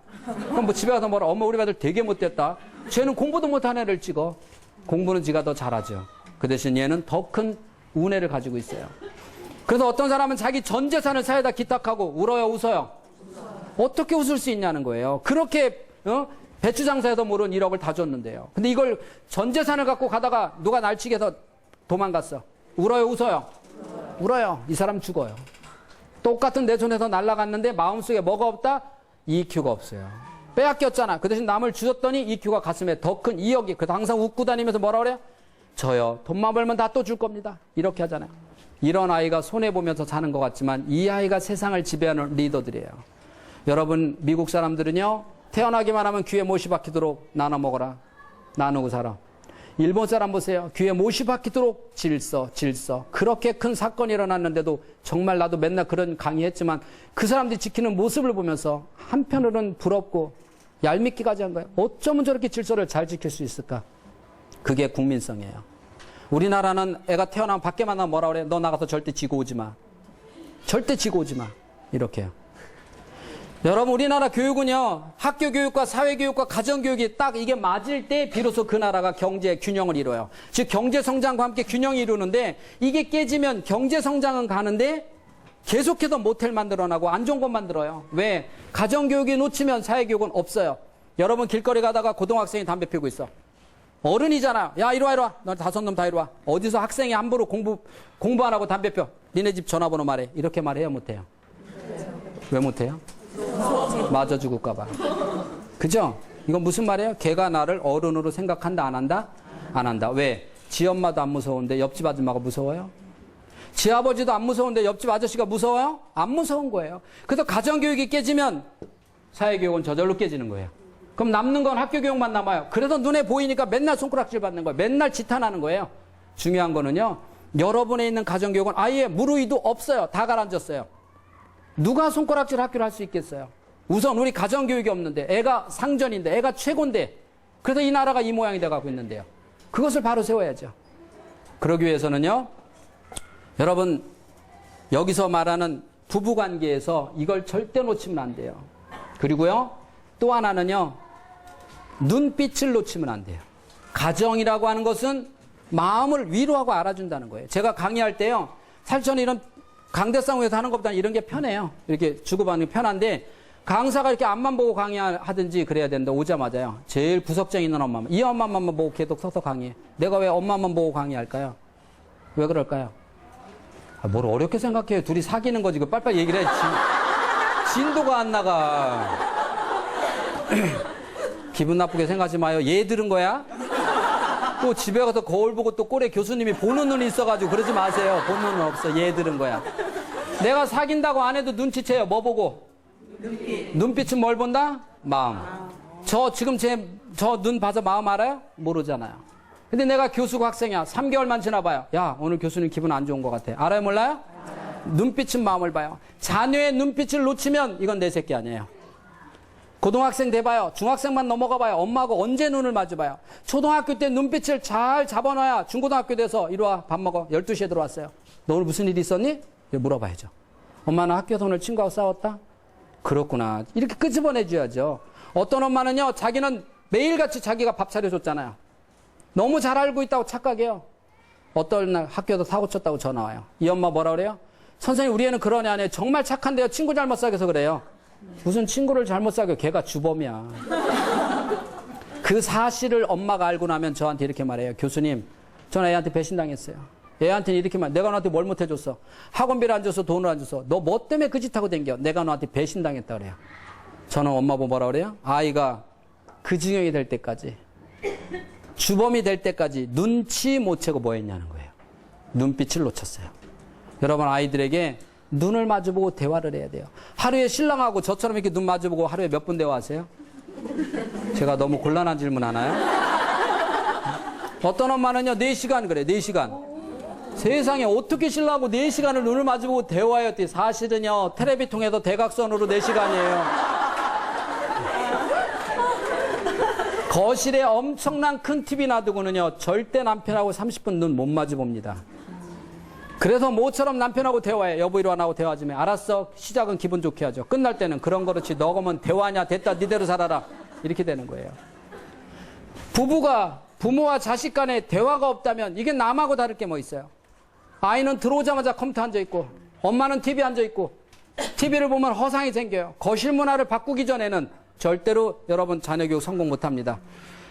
그럼 뭐 집에 가서 뭐라 엄마 우리 아들 되게 못됐다. 쟤는 공부도 못한 애를 찍어. 공부는 지가 더 잘하죠. 그 대신 얘는 더 큰 운해를 가지고 있어요. 그래서 어떤 사람은 자기 전 재산을 사회에다 기탁하고 울어요 웃어요? 어떻게 웃을 수 있냐는 거예요. 그렇게 배추 장사에서 모른 1억을 다 줬는데요. 근데 이걸 전 재산을 갖고 가다가 누가 날치기 해서 도망갔어. 울어요 웃어요? 울어요. 이 사람 죽어요. 똑같은 내 손에서 날아갔는데 마음속에 뭐가 없다? EQ가 없어요. 빼앗겼잖아. 그 대신 남을 주셨더니 EQ가 가슴에 더 큰 2억이. 그래서 항상 웃고 다니면서 뭐라 그래요? 저요. 돈만 벌면 다 또 줄 겁니다. 이렇게 하잖아요. 이런 아이가 손해보면서 사는 것 같지만 이 아이가 세상을 지배하는 리더들이에요. 여러분 미국 사람들은요. 태어나기만 하면 귀에 못이 박히도록 나눠 먹어라. 나누고 살아. 일본 사람 보세요. 귀에 못이 박히도록 질서. 그렇게 큰 사건이 일어났는데도 정말 나도 맨날 그런 강의했지만 그 사람들이 지키는 모습을 보면서 한편으로는 부럽고 얄밉기까지 한 거예요. 어쩌면 저렇게 질서를 잘 지킬 수 있을까? 그게 국민성이에요. 우리나라는 애가 태어나면 밖에만 나면 뭐라 그래? 너 나가서 절대 지고 오지 마. 절대 지고 오지 마. 이렇게요. 여러분, 우리나라 교육은요, 학교 교육과 사회 교육과 가정 교육이 딱 이게 맞을 때 비로소 그 나라가 경제 균형을 이뤄요. 즉 경제 성장과 함께 균형이 이루는데 이게 깨지면 경제 성장은 가는데 계속해서 모텔 만들어나고 안 좋은 것 만들어요. 왜? 가정 교육이 놓치면 사회 교육은 없어요. 여러분 길거리 가다가 고등학생이 담배 피우고 있어. 어른이잖아. 야, 이리 와, 이리 와. 너 5놈 다 이리 와. 어디서 학생이 함부로 공부 안 하고 담배 피워. 니네 집 전화번호 말해. 이렇게 말해요, 못해요? 왜 못해요? 맞아 죽을까봐. 그죠? 이건 무슨 말이에요? 걔가 나를 어른으로 생각한다, 안 한다? 안 한다. 왜? 지 엄마도 안 무서운데 옆집 아줌마가 무서워요? 지 아버지도 안 무서운데 옆집 아저씨가 무서워요? 안 무서운 거예요. 그래서 가정교육이 깨지면 사회교육은 저절로 깨지는 거예요. 그럼 남는 건 학교교육만 남아요. 그래서 눈에 보이니까 맨날 손가락질 받는 거예요. 맨날 지탄하는 거예요. 중요한 거는요, 여러분에 있는 가정교육은 아예 무르의도 없어요. 다 가라앉았어요. 누가 손가락질 학교를 할 수 있겠어요? 우선 우리 가정교육이 없는데, 애가 상전인데, 애가 최고인데, 그래서 이 나라가 이 모양이 돼가고 있는데요. 그것을 바로 세워야죠. 그러기 위해서는요, 여러분, 여기서 말하는 부부관계에서 이걸 절대 놓치면 안 돼요. 그리고요, 또 하나는요, 눈빛을 놓치면 안 돼요. 가정이라고 하는 것은 마음을 위로하고 알아준다는 거예요. 제가 강의할 때요, 사실 저는 이런 강대상에서 하는 것보다 이런 게 편해요. 이렇게 주고받는 게 편한데, 강사가 이렇게 앞만 보고 강의하든지 그래야 되는데, 오자마자요, 제일 구석쟁이 있는 엄마만, 이 엄마만 보고 계속 서서 강의해. 내가 왜 엄마만 보고 강의할까요? 왜 그럴까요? 뭘 어렵게 생각해요. 둘이 사귀는 거지. 빨리빨리 얘기를 해. 진도가 안 나가. 기분 나쁘게 생각하지 마요. 얘 들은 거야? 또 집에 가서 거울 보고 또 꼴에 교수님이 보는 눈이 있어가지고 그러지 마세요. 보는 눈은 없어. 얘 들은 거야. 내가 사귄다고 안 해도 눈치채요. 뭐 보고? 눈빛은 뭘 본다? 마음. 지금 저 눈 봐서 마음 알아요? 모르잖아요. 근데 내가 교수고 학생이야. 3개월만 지나봐요. 야, 오늘 교수님 기분 안 좋은 것 같아. 알아요, 몰라요? 눈빛은 마음을 봐요. 자녀의 눈빛을 놓치면 이건 내 새끼 아니에요. 고등학생 돼봐요. 중학생만 넘어가봐요. 엄마하고 언제 눈을 마주봐요. 초등학교 때 눈빛을 잘 잡아놔야 중고등학교 돼서 이리 와, 밥 먹어. 12시에 들어왔어요. 너 오늘 무슨 일 있었니? 물어봐야죠. 엄마는 학교에서 오늘 친구하고 싸웠다? 그렇구나. 이렇게 끄집어내줘야죠. 어떤 엄마는요, 자기는 매일같이 자기가 밥 차려줬잖아요. 너무 잘 알고 있다고 착각해요. 어떤 날 학교에서 사고 쳤다고 전화 와요. 이 엄마 뭐라 그래요? 선생님, 우리 애는 그런 애 아니에요. 정말 착한데요. 친구 잘못 사귀어서 그래요. 무슨 친구를 잘못 사귀어? 걔가 주범이야. 그 사실을 엄마가 알고 나면 저한테 이렇게 말해요. 교수님, 전 애한테 배신당했어요. 애한테는 이렇게 말, 내가 너한테 뭘 못해줬어? 학원비를 안 줘서 돈을 안 줘서 너 뭐 때문에 그 짓 하고 댕겨? 내가 너한테 배신당했다 그래요. 저는 엄마 보고 뭐라 그래요? 아이가 그 지경이 될 때까지, 주범이 될 때까지 눈치 못 채고 뭐 했냐는 거예요. 눈빛을 놓쳤어요. 여러분, 아이들에게 눈을 마주보고 대화를 해야 돼요. 하루에 신랑하고 저처럼 이렇게 눈 마주보고 하루에 몇 분 대화하세요? 제가 너무 곤란한 질문 하나요? 어떤 엄마는요, 4시간 그래, 4시간. 세상에 어떻게 신랑하고 4시간을 눈을 마주보고 대화해요? 사실은요, 텔레비 통해서 대각선으로 4시간이에요. 거실에 엄청난 큰 TV 놔두고는요, 절대 남편하고 30분 눈 못 마주봅니다. 그래서 모처럼 남편하고 대화해. 여보, 이리 와, 나하고 대화 좀 해. 알았어. 시작은 기분 좋게 하죠. 끝날 때는 그런 거렇지. 너거면 대화냐? 됐다. 니대로 살아라. 이렇게 되는 거예요. 부모와 자식 간에 대화가 없다면 이게 남하고 다를 게 뭐 있어요? 아이는 들어오자마자 컴퓨터 앉아있고, 엄마는 TV 앉아있고, TV를 보면 허상이 생겨요. 거실 문화를 바꾸기 전에는 절대로 여러분 자녀 교육 성공 못합니다.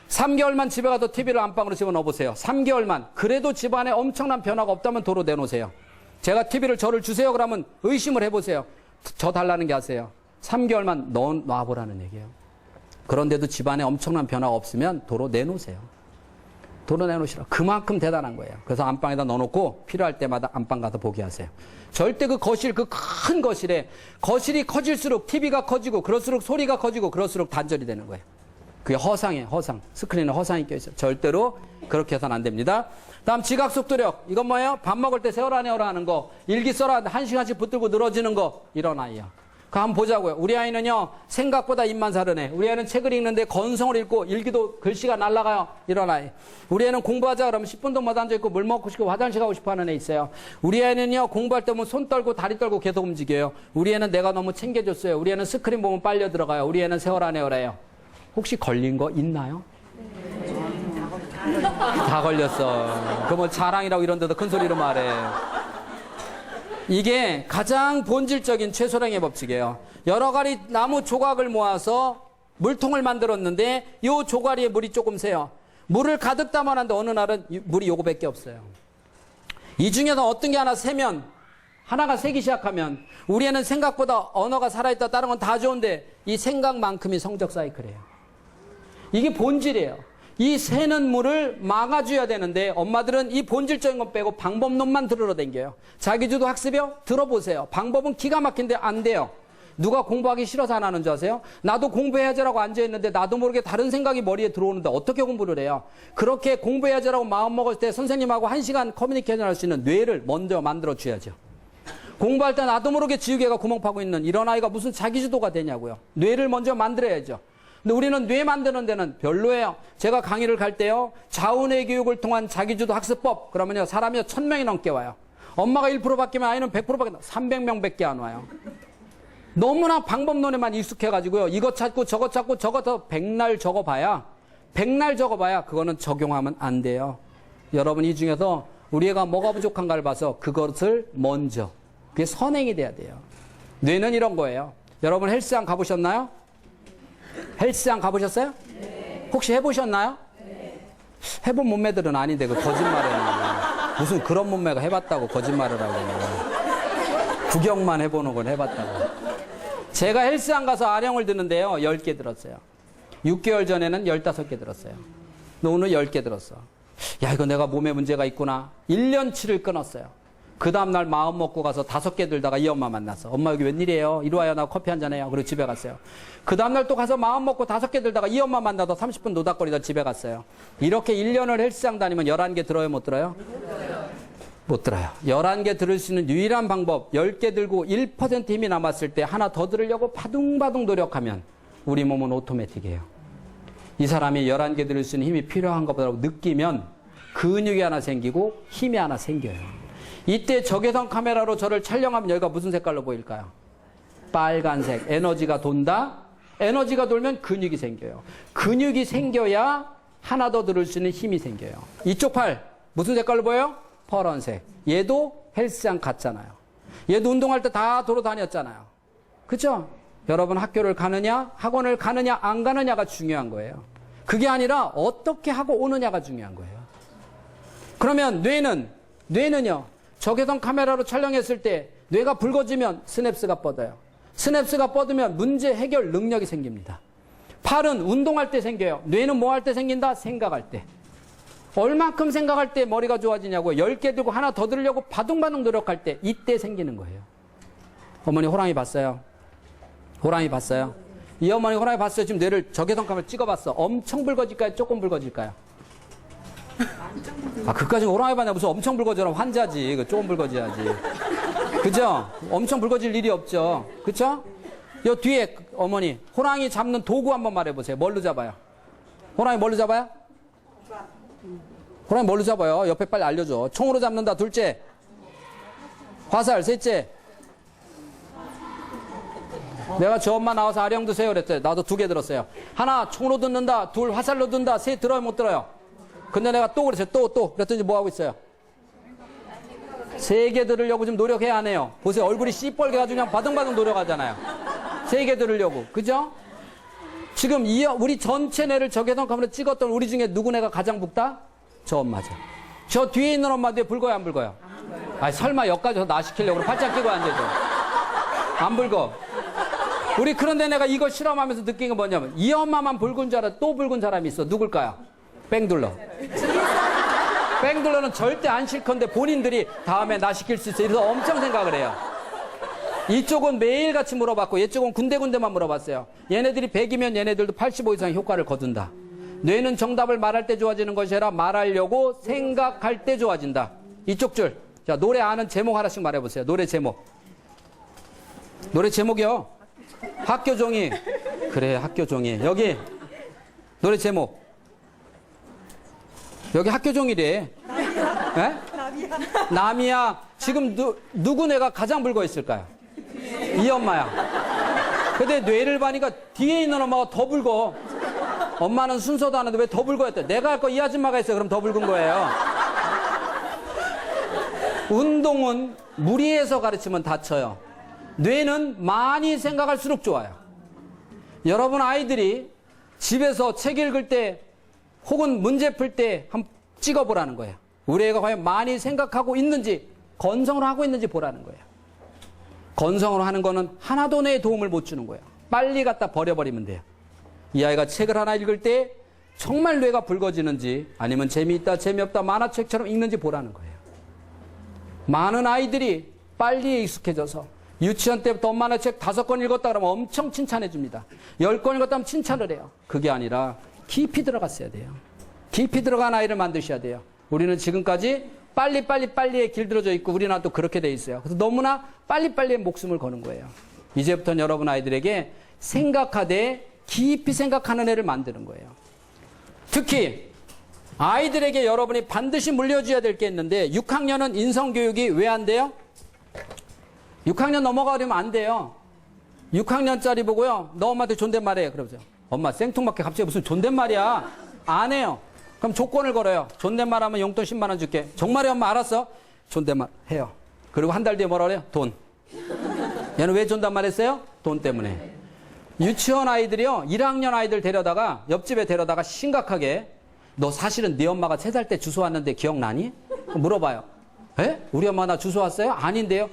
3개월만 집에 가서 TV를 안방으로 집어넣어보세요. 3개월만. 그래도 집안에 엄청난 변화가 없다면 도로 내놓으세요. 제가 TV를 저를 주세요 그러면 의심을 해보세요. 저 달라는 게 아세요. 3개월만 놔보라는 얘기예요. 그런데도 집안에 엄청난 변화가 없으면 도로 내놓으세요. 도로 내놓으시라. 그만큼 대단한 거예요. 그래서 안방에다 넣어놓고 필요할 때마다 안방 가서 보게 하세요. 절대 그 거실, 그 큰 거실에, 거실이 커질수록 TV가 커지고, 그럴수록 소리가 커지고, 그럴수록 단절이 되는 거예요. 그게 허상이에요. 허상. 스크린에 허상이 껴있어요. 절대로 그렇게 해서는 안 됩니다. 다음 지각속도력. 이건 뭐예요? 밥 먹을 때 세워라 내어라 하는 거. 일기 써라 1시간씩 붙들고 늘어지는 거. 이런 아이야. 한번 보자고요. 우리 아이는요, 생각보다 입만 사르네. 우리 아이는 책을 읽는데 건성을 읽고 일기도 글씨가 날아가요. 이런 아이. 우리 애는 공부하자 그러면 10분도 못 앉아있고 물 먹고 싶고 화장실 가고 싶어 하는 애 있어요. 우리 애는요, 공부할 때 보면 손 떨고 다리 떨고 계속 움직여요. 우리 애는 내가 너무 챙겨줬어요. 우리 애는 스크린 보면 빨려 들어가요. 우리 애는 세월 안 해요래요. 혹시 걸린 거 있나요? 다 걸렸어. 그 뭐 자랑이라고 이런 데도 큰 소리로 말해. 이게 가장 본질적인 최소량의 법칙이에요. 여러 가지 나무 조각을 모아서 물통을 만들었는데 이 조가리에 물이 조금 새요. 물을 가득 담아놨는데 어느 날은 물이 요거밖에 없어요. 이 중에서 어떤 게 하나 새면, 하나가 새기 시작하면 우리 애는 생각보다 언어가 살아있다 다른 건 다 좋은데 이 생각만큼이 성적 사이클이에요. 이게 본질이에요. 이 새는 물을 막아줘야 되는데 엄마들은 이 본질적인 건 빼고 방법론만 들으러 댕겨요. 자기주도 학습이요? 들어보세요. 방법은 기가 막힌데 안 돼요. 누가 공부하기 싫어서 안 하는 줄 아세요? 나도 공부해야지라고 앉아있는데 나도 모르게 다른 생각이 머리에 들어오는데 어떻게 공부를 해요? 그렇게 공부해야지라고 마음먹을 때 선생님하고 1시간 커뮤니케이션 할 수 있는 뇌를 먼저 만들어줘야죠. 공부할 때 나도 모르게 지우개가 구멍 파고 있는 이런 아이가 무슨 자기주도가 되냐고요. 뇌를 먼저 만들어야죠. 근데 우리는 뇌 만드는 데는 별로예요. 제가 강의를 갈 때요, 자우뇌 교육을 통한 자기주도 학습법, 그러면요, 사람이 1000명이 넘게 와요. 엄마가 1% 바뀌면 아이는 100% 바뀌면 300명밖에 안 와요. 너무나 방법론에만 익숙해가지고요, 이것 찾고 저것 찾고 저것 더 백날 적어봐야 그거는 적용하면 안 돼요. 여러분, 이 중에서 우리 애가 뭐가 부족한가를 봐서 그것을 먼저, 그게 선행이 돼야 돼요. 뇌는 이런 거예요. 여러분 헬스장 가보셨나요? 헬스장 가보셨어요? 네. 혹시 해보셨나요? 네. 해본 몸매들은 아닌데 그 거짓말이에요. 무슨 그런 몸매가 해봤다고 거짓말을 하고 구경만 해보는 건 해봤다고. 제가 헬스장 가서 아령을 드는데요, 10개 들었어요. 6개월 전에는 15개 들었어요. 근데 오늘 10개 들었어. 야, 이거 내가 몸에 문제가 있구나. 1년치를 끊었어요. 그 다음날 마음 먹고 가서 5개 들다가 이 엄마 만났어. 엄마 여기 웬일이에요? 이리 와요. 나 커피 한잔 해요. 그리고 집에 갔어요. 그 다음날 또 가서 마음 먹고 5개 들다가 이 엄마 만나서 30분 노닥거리다 집에 갔어요. 이렇게 1년을 헬스장 다니면 11개 들어요? 못 들어요? 못 들어요. 11개 들을 수 있는 유일한 방법, 10개 들고 1% 힘이 남았을 때 하나 더 들으려고 바둥바둥 노력하면 우리 몸은 오토매틱이에요. 이 사람이 11개 들을 수 있는 힘이 필요한 것보다고 느끼면 근육이 하나 생기고 힘이 하나 생겨요. 이때 적외선 카메라로 저를 촬영하면 여기가 무슨 색깔로 보일까요? 빨간색. 에너지가 돈다. 에너지가 돌면 근육이 생겨요. 근육이 생겨야 하나 더 들을 수 있는 힘이 생겨요. 이쪽 팔 무슨 색깔로 보여요? 파란색. 얘도 헬스장 갔잖아요. 얘도 운동할 때 다 돌아다녔잖아요. 그렇죠? 여러분 학교를 가느냐, 학원을 가느냐, 안 가느냐가 중요한 거예요. 그게 아니라 어떻게 하고 오느냐가 중요한 거예요. 그러면 뇌는요, 적외선 카메라로 촬영했을 때 뇌가 붉어지면 스냅스가 뻗어요. 스냅스가 뻗으면 문제 해결 능력이 생깁니다. 팔은 운동할 때 생겨요. 뇌는 뭐 할 때 생긴다? 생각할 때. 얼만큼 생각할 때 머리가 좋아지냐고요. 10개 들고 하나 더 들으려고 바둥바둥 노력할 때 이때 생기는 거예요. 어머니 호랑이 봤어요? 호랑이 봤어요? 이 어머니 호랑이 봤어요? 지금 뇌를 적외선 카메라 찍어봤어. 엄청 붉어질까요? 조금 붉어질까요? 아, 그까지 호랑이 봤냐? 무슨 엄청 붉어져라 환자지. 조금 붉어져야지. 그죠? 엄청 붉어질 일이 없죠. 그쵸? 요 뒤에 어머니 호랑이 잡는 도구 한번 말해보세요. 뭘로 잡아요? 호랑이 뭘로 잡아요? 호랑이 뭘로 잡아요? 옆에 빨리 알려줘. 총으로 잡는다. 둘째. 화살. 셋째. 내가 저 엄마 나와서 아령 드세요 그랬어요. 나도 2개 들었어요. 하나 총으로 듣는다. 둘 화살로 든다. 셋 들어요 못 들어요? 근데 내가 또 그랬어요. 또 그랬더니 뭐 하고 있어요? 3개 들으려고 지금 노력해야 안 해요. 보세요. 얼굴이 씨뻘게 가지고 그냥 바둥바둥 노력하잖아요. 3개 들으려고. 그죠? 지금 우리 전체 뇌를 적외선 카메라 찍었던 우리 중에 누구 뇌가 가장 붉다? 저 엄마죠. 저 뒤에 있는 엄마 뇌 붉어요 안 붉어요? 아니 설마 여기까지 나 시키려고 팔짱 끼고 앉아줘. 안 붉어. 우리 그런데 내가 이거 실험하면서 느낀 건 뭐냐면 이 엄마만 붉은 줄 알아. 또 붉은 사람이 있어. 누굴까요? 뺑둘러. 뺑둘러는 절대 안 싫건데 본인들이 다음에 나 시킬 수 있어. 이래서 엄청 생각을 해요. 이쪽은 매일같이 물어봤고 이쪽은 군데군데만 물어봤어요. 얘네들이 100이면 얘네들도 85 이상 효과를 거둔다. 뇌는 정답을 말할 때 좋아지는 것이 아니라 말하려고 생각할 때 좋아진다. 이쪽 줄. 자, 노래 아는 제목 하나씩 말해보세요. 노래 제목. 노래 제목이요. 학교 종이. 그래, 학교 종이. 여기 노래 제목. 여기 학교 종이래. 예? 남이야. 지금 누구 내가 가장 불거 있을까요? 이 엄마야. 근데 뇌를 봐니까 뒤에 있는 엄마가 더 불거. 엄마는 순서도 안 하는데 왜 더 불거 했대? 내가 할 거 이 아줌마가 했어요. 그럼 더 붉은 거예요. 운동은 무리해서 가르치면 다쳐요. 뇌는 많이 생각할수록 좋아요. 여러분 아이들이 집에서 책 읽을 때 혹은 문제 풀 때 한번 찍어보라는 거예요. 우리 애가 과연 많이 생각하고 있는지, 건성으로 하고 있는지 보라는 거예요. 건성으로 하는 거는 하나도 내 도움을 못 주는 거예요. 빨리 갖다 버려버리면 돼요. 이 아이가 책을 하나 읽을 때 정말 뇌가 붉어지는지 아니면 재미있다 재미없다 만화책처럼 읽는지 보라는 거예요. 많은 아이들이 빨리 익숙해져서 유치원 때부터 엄마는 책 5권 읽었다 그러면 엄청 칭찬해 줍니다. 10권 읽었다면 칭찬을 해요. 그게 아니라 깊이 들어갔어야 돼요. 깊이 들어간 아이를 만드셔야 돼요. 우리는 지금까지 빨리에 길들어져 있고 우리나라 또 그렇게 돼 있어요. 그래서 너무나 빨리에 목숨을 거는 거예요. 이제부터는 여러분 아이들에게 생각하되 깊이 생각하는 애를 만드는 거예요. 특히 아이들에게 여러분이 반드시 물려줘야 될 게 있는데 6학년은 인성교육이 왜 안 돼요? 6학년 넘어가려면 안 돼요. 6학년짜리 보고요. 너 엄마한테 존댓말해. 그러죠. 엄마 생뚱맞게 갑자기 무슨 존댓말이야. 안 해요. 그럼 조건을 걸어요. 존댓말하면 용돈 10만 원 줄게. 정말요 엄마 알았어? 존댓말 해요. 그리고 한 달 뒤에 뭐라 그래요? 돈. 얘는 왜 존댓말 했어요? 돈 때문에. 유치원 아이들이요. 1학년 아이들 데려다가 옆집에 데려다가 심각하게 너 사실은 네 엄마가 3살 때 주소 왔는데 기억나니? 물어봐요. 에? 우리 엄마 나 주소 왔어요? 아닌데요.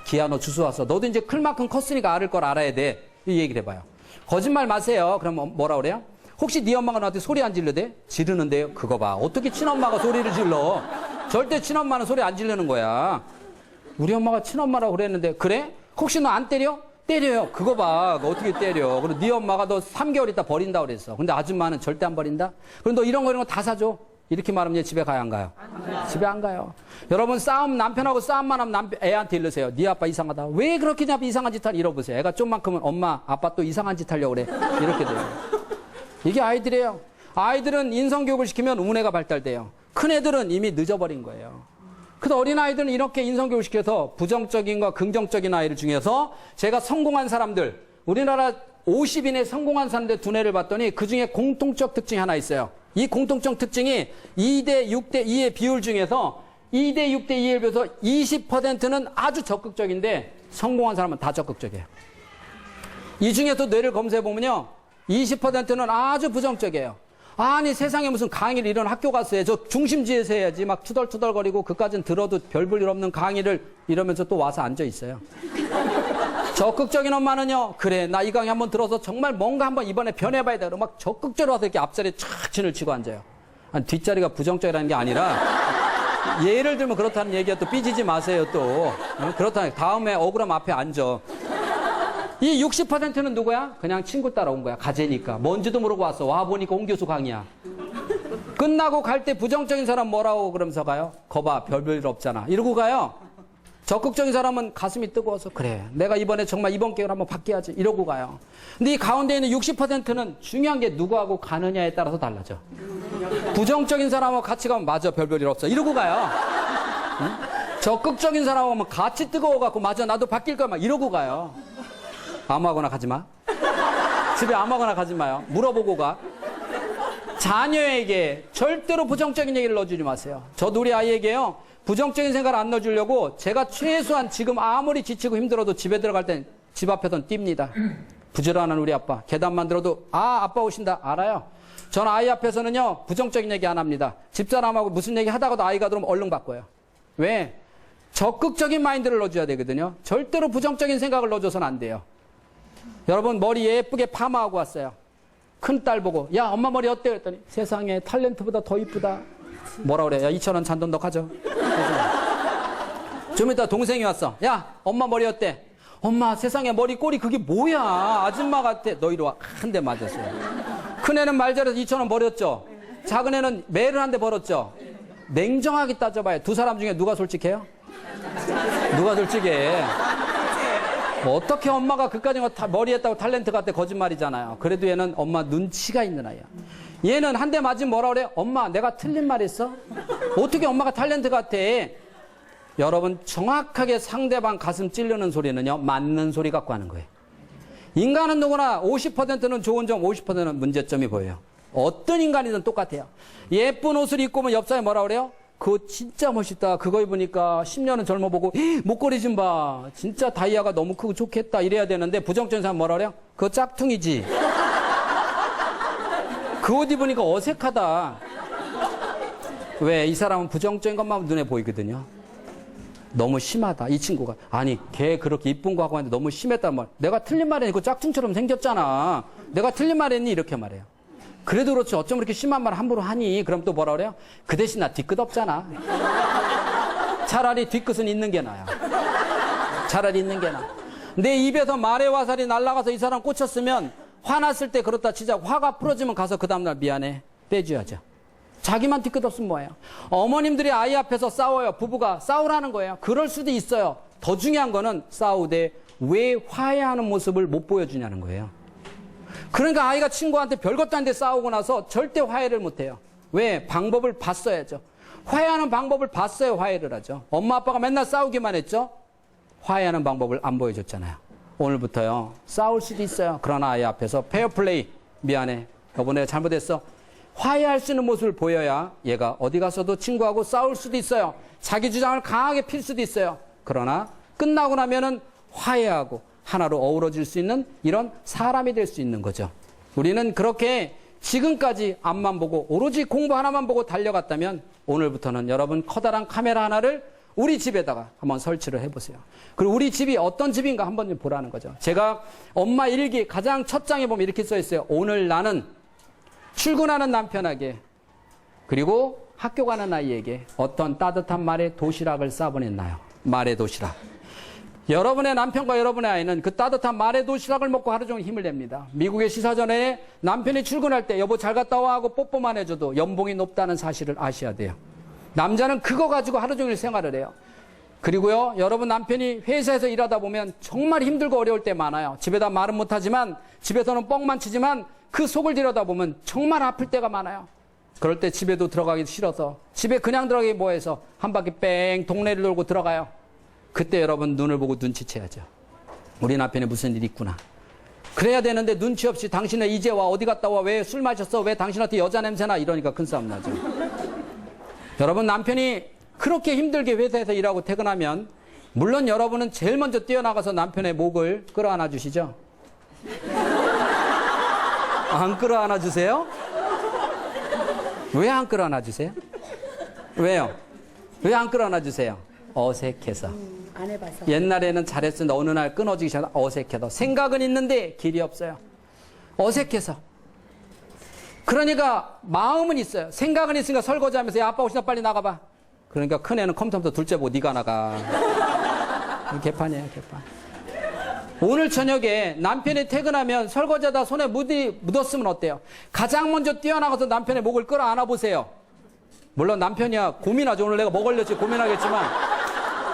기아 너 주소 왔어. 너도 이제 클 만큼 컸으니까 알을 걸 알아야 돼. 이 얘기를 해봐요. 거짓말 마세요. 그럼 뭐라 그래요? 혹시 네 엄마가 나한테 소리 안 지르대? 지르는데요. 그거 봐. 어떻게 친엄마가 소리를 질러? 절대 친엄마는 소리 안 지르는 거야. 우리 엄마가 친엄마라고 그랬는데 그래? 혹시 너 안 때려? 때려요. 그거 봐. 어떻게 때려. 그리고 네 엄마가 너 3개월 있다 버린다 그랬어. 근데 아줌마는 절대 안 버린다? 그럼 너 이런 거 다 사줘. 이렇게 말하면 얘 집에 가요, 안 가요? 집에 안 가요. 여러분 남편하고 싸움만 하면 애한테 일르세요. 네 아빠 이상하다. 왜 그렇게 이상한 짓 하니? 이러보세요. 애가 좀만큼은 엄마 아빠 또 이상한 짓 하려고 그래. 이렇게 돼요. 이게 아이들이에요. 아이들은 인성교육을 시키면 우뇌가 발달돼요. 큰 애들은 이미 늦어버린 거예요. 그래서 어린아이들은 이렇게 인성교육을 시켜서 부정적인과 긍정적인 아이들 중에서 제가 성공한 사람들, 우리나라 50인의 성공한 사람들 두뇌를 봤더니 그 중에 공통적 특징이 하나 있어요. 이 공통적 특징이 2대 6대 2의 비율 중에서 2대 6대 2에 비해서 20%는 아주 적극적인데 성공한 사람은 다 적극적이에요. 이 중에서 뇌를 검사해보면요. 20%는 아주 부정적이에요. 아니 세상에 무슨 강의를 이런 학교 갔어요. 저 중심지에서 해야지. 막 투덜투덜거리고 그까진 들어도 별 볼 일 없는 강의를 이러면서 또 와서 앉아 있어요. 적극적인 엄마는요. 그래 나 이 강의 한번 들어서 정말 뭔가 한번 이번에 변해봐야 돼. 그러고 막 적극적으로 와서 이렇게 앞자리에 촥 진을 치고 앉아요. 아니, 뒷자리가 부정적이라는 게 아니라 예를 들면 그렇다는 얘기가 또 삐지지 마세요 또. 그렇다는 다음에 억울함 앞에 앉아. 이 60%는 누구야? 그냥 친구 따라온 거야. 가재니까. 뭔지도 모르고 왔어. 와보니까 옹 교수 강의야. 끝나고 갈 때 부정적인 사람 뭐라고 그러면서 가요? 거봐 별별 없잖아. 이러고 가요. 적극적인 사람은 가슴이 뜨거워서 그래 내가 이번에 정말 이번 기회를 한번 바뀌어야지 이러고 가요. 근데 이 가운데 있는 60%는 중요한 게 누구하고 가느냐에 따라서 달라져. 부정적인 사람하고 같이 가면 맞아 별별 일 없어 이러고 가요. 응? 적극적인 사람하고 같이 뜨거워갖고 맞아 나도 바뀔 거야 막 이러고 가요. 아무하거나 가지 마. 집에 아무하거나 가지 마요. 물어보고 가. 자녀에게 절대로 부정적인 얘기를 넣어주지 마세요. 저도 우리 아이에게요. 부정적인 생각을 안 넣어주려고 제가 최소한 지금 아무리 지치고 힘들어도 집에 들어갈 땐 집 앞에선 뜁니다. 부지런한 우리 아빠. 계단만 들어도 아빠 오신다. 알아요. 전 아이 앞에서는요. 부정적인 얘기 안 합니다. 집사람하고 무슨 얘기 하다가도 아이가 들어오면 얼른 바꿔요. 왜? 적극적인 마인드를 넣어줘야 되거든요. 절대로 부정적인 생각을 넣어줘서는 안 돼요. 여러분 머리 예쁘게 파마하고 왔어요. 큰딸 보고 야 엄마 머리 어때? 그랬더니 세상에 탤런트보다 더 이쁘다. 뭐라 그래? 야 2,000원 잔돈 더 가져. 좀 이따 동생이 왔어. 야 엄마 머리 어때? 엄마 세상에 머리 꼴이 그게 뭐야? 아줌마 같아. 너 이리 와. 한 대 맞았어요. 큰애는 말 잘해서 2,000원 버렸죠. 작은 애는 매를 한 대 벌었죠. 냉정하게 따져봐요. 두 사람 중에 누가 솔직해요? 누가 솔직해? 어떻게 엄마가 그까지 머리 했다고 탤런트 같대 거짓말이잖아요. 그래도 얘는 엄마 눈치가 있는 아이야. 얘는 한 대 맞으면 뭐라 그래? 엄마 내가 틀린 말 했어? 어떻게 엄마가 탤런트 같아? 여러분 정확하게 상대방 가슴 찌르는 소리는요 맞는 소리 갖고 하는 거예요. 인간은 누구나 50%는 좋은 점 50%는 문제점이 보여요. 어떤 인간이든 똑같아요. 예쁜 옷을 입고 오면 옆 사람이 뭐라 그래요? 그거 진짜 멋있다. 그거 입으니까 10년은 젊어 보고 목걸이 좀 봐. 진짜 다이아가 너무 크고 좋겠다. 이래야 되는데 부정적인 사람 뭐라 그래요? 그거 짝퉁이지. 그 옷 입으니까 어색하다. 왜? 이 사람은 부정적인 것만 눈에 보이거든요. 너무 심하다. 이 친구가. 아니 걔 그렇게 이쁜 거 하고 하는데 너무 심했단 말. 내가 틀린 말 했니? 그 짝퉁처럼 생겼잖아. 내가 틀린 말 했니? 이렇게 말해요. 그래도 그렇지 어쩜 그렇게 심한 말 함부로 하니? 그럼 또 뭐라 그래요? 그 대신 나 뒤끝 없잖아. 차라리 뒤끝은 있는 게 나아요. 차라리 있는 게 나아. 내 입에서 말의 화살이 날아가서 이 사람 꽂혔으면 화났을 때 그렇다 치자. 화가 풀어지면 가서 그 다음날 미안해. 빼줘야죠. 자기만 뒤끝 없으면 뭐예요? 어머님들이 아이 앞에서 싸워요. 부부가 싸우라는 거예요. 그럴 수도 있어요. 더 중요한 거는 싸우되 왜 화해하는 모습을 못 보여주냐는 거예요. 그러니까 아이가 친구한테 별것도 아닌데 싸우고 나서 절대 화해를 못해요. 왜? 방법을 봤어야죠. 화해하는 방법을 봤어야 화해를 하죠. 엄마 아빠가 맨날 싸우기만 했죠. 화해하는 방법을 안 보여줬잖아요. 오늘부터요 싸울 수도 있어요. 그러나 아이 앞에서 페어플레이. 미안해 여보 내가 잘못했어. 화해할 수 있는 모습을 보여야 얘가 어디 가서도 친구하고 싸울 수도 있어요. 자기 주장을 강하게 필 수도 있어요. 그러나 끝나고 나면은 화해하고 하나로 어우러질 수 있는 이런 사람이 될 수 있는 거죠. 우리는 그렇게 지금까지 앞만 보고 오로지 공부 하나만 보고 달려갔다면 오늘부터는 여러분 커다란 카메라 하나를 우리 집에다가 한번 설치를 해보세요. 그리고 우리 집이 어떤 집인가 한번 좀 보라는 거죠. 제가 엄마 일기 가장 첫 장에 보면 이렇게 써 있어요. 오늘 나는 출근하는 남편에게 그리고 학교 가는 아이에게 어떤 따뜻한 말의 도시락을 싸보냈나요? 말의 도시락. 여러분의 남편과 여러분의 아이는 그 따뜻한 말의 도시락을 먹고 하루 종일 힘을 냅니다. 미국의 시사전에 남편이 출근할 때 여보 잘 갔다 와 하고 뽀뽀만 해줘도 연봉이 높다는 사실을 아셔야 돼요. 남자는 그거 가지고 하루 종일 생활을 해요. 그리고요 여러분 남편이 회사에서 일하다 보면 정말 힘들고 어려울 때 많아요. 집에다 말은 못하지만 집에서는 뻥만 치지만 그 속을 들여다보면 정말 아플 때가 많아요. 그럴 때 집에도 들어가기 싫어서 집에 그냥 들어가기 뭐해서 한 바퀴 뺑 동네를 돌고 들어가요. 그때 여러분 눈을 보고 눈치채야죠. 우리 남편이 무슨 일이 있구나. 그래야 되는데 눈치 없이 당신은 이제 와 어디 갔다 와 왜 술 마셨어 왜 당신한테 여자 냄새나 이러니까 큰 싸움 나죠. 여러분 남편이 그렇게 힘들게 회사에서 일하고 퇴근하면 물론 여러분은 제일 먼저 뛰어나가서 남편의 목을 끌어안아 주시죠. 안 끌어안아 주세요? 왜 안 끌어안아 주세요? 왜요? 왜 안 끌어안아 주세요? 어색해서. 안 해봐서. 옛날에는 잘했었는데 어느 날 끊어지기 시작해서 어색해서. 생각은 있는데 길이 없어요. 어색해서. 그러니까 마음은 있어요. 생각은 있으니까 설거지하면서 야 아빠 혹시나 빨리 나가봐. 그러니까 큰애는 컴퓨터부터 둘째 보고 네가 나가. 개판이에요 개판. 오늘 저녁에 남편이 퇴근하면 설거지하다 손에 묻었으면 어때요? 가장 먼저 뛰어나가서 남편의 목을 끌어안아 보세요. 물론 남편이야 고민하죠. 오늘 내가 뭐 걸렸지 고민하겠지만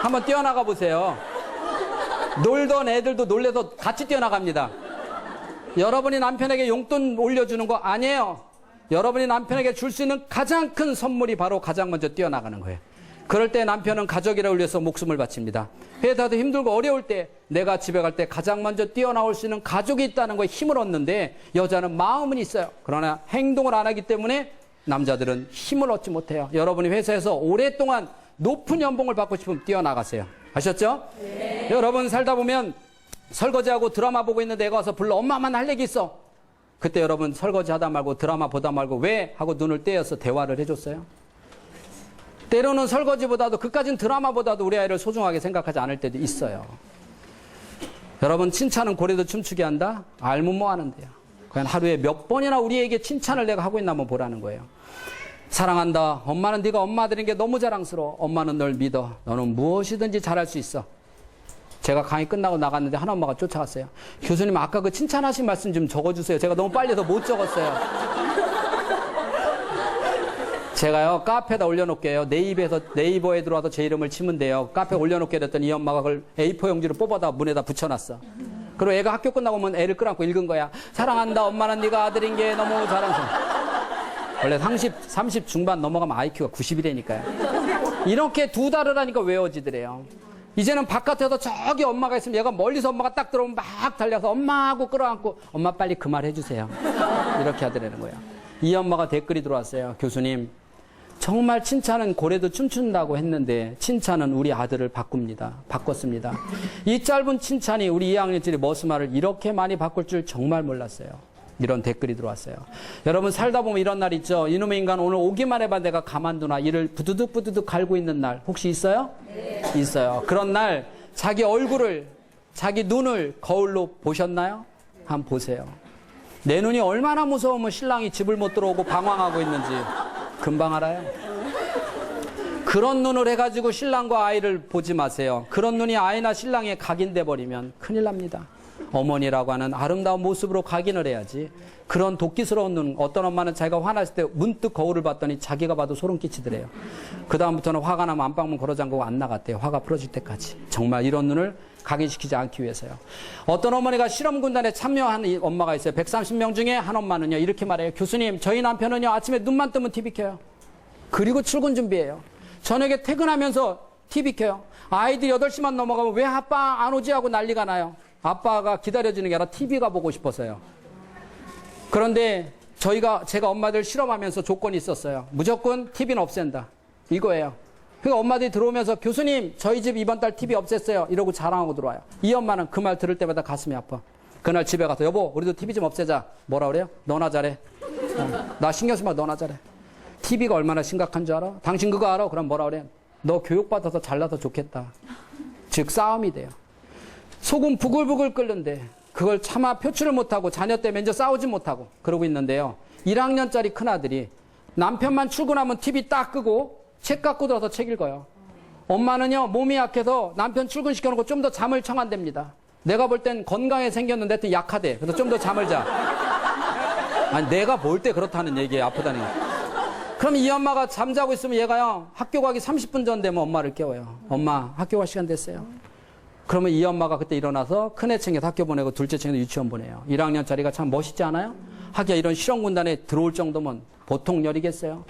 한번 뛰어나가 보세요. 놀던 애들도 놀래서 같이 뛰어나갑니다. 여러분이 남편에게 용돈 올려주는 거 아니에요. 여러분이 남편에게 줄 수 있는 가장 큰 선물이 바로 가장 먼저 뛰어나가는 거예요. 그럴 때 남편은 가족이라고 위해서 목숨을 바칩니다. 회사도 힘들고 어려울 때 내가 집에 갈 때 가장 먼저 뛰어나올 수 있는 가족이 있다는 거에 힘을 얻는데 여자는 마음은 있어요. 그러나 행동을 안 하기 때문에 남자들은 힘을 얻지 못해요. 여러분이 회사에서 오랫동안 높은 연봉을 받고 싶으면 뛰어나가세요. 아셨죠? 네. 여러분 살다 보면 설거지하고 드라마 보고 있는데 애가 와서 불러 엄마만 할 얘기 있어. 그때 여러분 설거지 하다 말고 드라마 보다 말고 왜? 하고 눈을 떼어서 대화를 해줬어요. 때로는 설거지보다도 그까진 드라마보다도 우리 아이를 소중하게 생각하지 않을 때도 있어요. 여러분 칭찬은 고래도 춤추게 한다? 알면 뭐 하는데요. 그냥 하루에 몇 번이나 우리에게 칭찬을 내가 하고 있나 한번 보라는 거예요. 사랑한다. 엄마는 네가 엄마 되는 게 너무 자랑스러워. 엄마는 널 믿어. 너는 무엇이든지 잘할 수 있어. 제가 강의 끝나고 나갔는데 한 엄마가 쫓아왔어요. 교수님 아까 그 칭찬하신 말씀 좀 적어주세요. 제가 너무 빨리 해서 못 적었어요. 제가요, 카페에다 올려놓을게요. 네이버에 들어와서 제 이름을 치면 돼요. 카페에 올려놓게 됐더니 이 엄마가 그걸 A4 용지로 뽑아다 문에다 붙여놨어. 그리고 애가 학교 끝나고 오면 애를 끌어안고 읽은 거야. 사랑한다. 엄마는 네가 아들인 게 너무 자랑스러워. 원래 30 중반 넘어가면 IQ가 90이라니까요. 이렇게 2달을 하니까 외워지더래요. 이제는 바깥에서 저기 엄마가 있으면 얘가 멀리서 엄마가 딱 들어오면 막 달려서 엄마하고 끌어안고 엄마 빨리 그 말 해주세요. 이렇게 하더라는 거예요. 이 엄마가 댓글이 들어왔어요. 교수님, 정말 칭찬은 고래도 춤춘다고 했는데 칭찬은 우리 아들을 바꿨습니다. 이 짧은 칭찬이 우리 2학년짜리 머스마를 이렇게 많이 바꿀 줄 정말 몰랐어요. 이런 댓글이 들어왔어요. 여러분 살다 보면 이런 날 있죠. 이놈의 인간 오늘 오기만 해봐 내가 가만두나 이를 부두둑 갈고 있는 날 혹시 있어요? 네. 있어요. 그런 날 자기 얼굴을 자기 눈을 거울로 보셨나요? 한번 보세요. 내 눈이 얼마나 무서우면 신랑이 집을 못 들어오고 방황하고 있는지 금방 알아요. 그런 눈을 해가지고 신랑과 아이를 보지 마세요. 그런 눈이 아이나 신랑에 각인돼 버리면 큰일 납니다. 어머니라고 하는 아름다운 모습으로 각인을 해야지. 그런 도끼스러운 눈, 어떤 엄마는 자기가 화났을 때 문득 거울을 봤더니 자기가 봐도 소름 끼치더래요. 그 다음부터는 화가 나면 안방문 걸어 잠그고 안 나갔대요. 화가 풀어질 때까지. 정말 이런 눈을 각인시키지 않기 위해서요. 어떤 어머니가 실험군단에 참여한 엄마가 있어요. 130명 중에 한 엄마는요 이렇게 말해요. 교수님, 저희 남편은요 아침에 눈만 뜨면 TV 켜요. 그리고 출근 준비해요. 저녁에 퇴근하면서 TV 켜요. 아이들이 8시만 넘어가면 왜 아빠 안 오지 하고 난리가 나요. 아빠가 기다려주는 게 아니라 TV가 보고 싶어서요. 그런데 제가 엄마들 실험하면서 조건이 있었어요. 무조건 TV는 없앤다. 이거예요. 그러니까 엄마들이 들어오면서 교수님, 저희 집 이번 달 TV 없앴어요. 이러고 자랑하고 들어와요. 이 엄마는 그 말 들을 때마다 가슴이 아파. 그날 집에 가서 여보, 우리도 TV 좀 없애자. 뭐라 그래요? 너나 잘해. 나 신경 쓰지 마. 너나 잘해. TV가 얼마나 심각한 줄 알아? 당신 그거 알아? 그럼 뭐라 그래? 너 교육받아서 잘나서 좋겠다. 즉 싸움이 돼요. 속은 부글부글 끓는데 그걸 차마 표출을 못하고 자녀 때문에 이제 싸우지 못하고 그러고 있는데요. 1학년짜리 큰아들이 남편만 출근하면 TV 딱 끄고 책 갖고 들어서 책 읽어요. 엄마는요 몸이 약해서 남편 출근시켜놓고 좀 더 잠을 청한답니다. 내가 볼 땐 건강해 생겼는데 하여튼 약하대. 그래서 좀 더 잠을 자. 아니 내가 볼 때 그렇다는 얘기예요. 아프다는 게. 그럼 이 엄마가 잠자고 있으면 얘가요 학교 가기 30분 전 되면 엄마를 깨워요. 엄마 학교 갈 시간 됐어요. 그러면 이 엄마가 그때 일어나서 큰애 챙겨서 학교 보내고 둘째 챙겨서 유치원 보내요. 1학년짜리가 참 멋있지 않아요? 하기야 이런 실험군단에 들어올 정도면 보통 열이겠어요.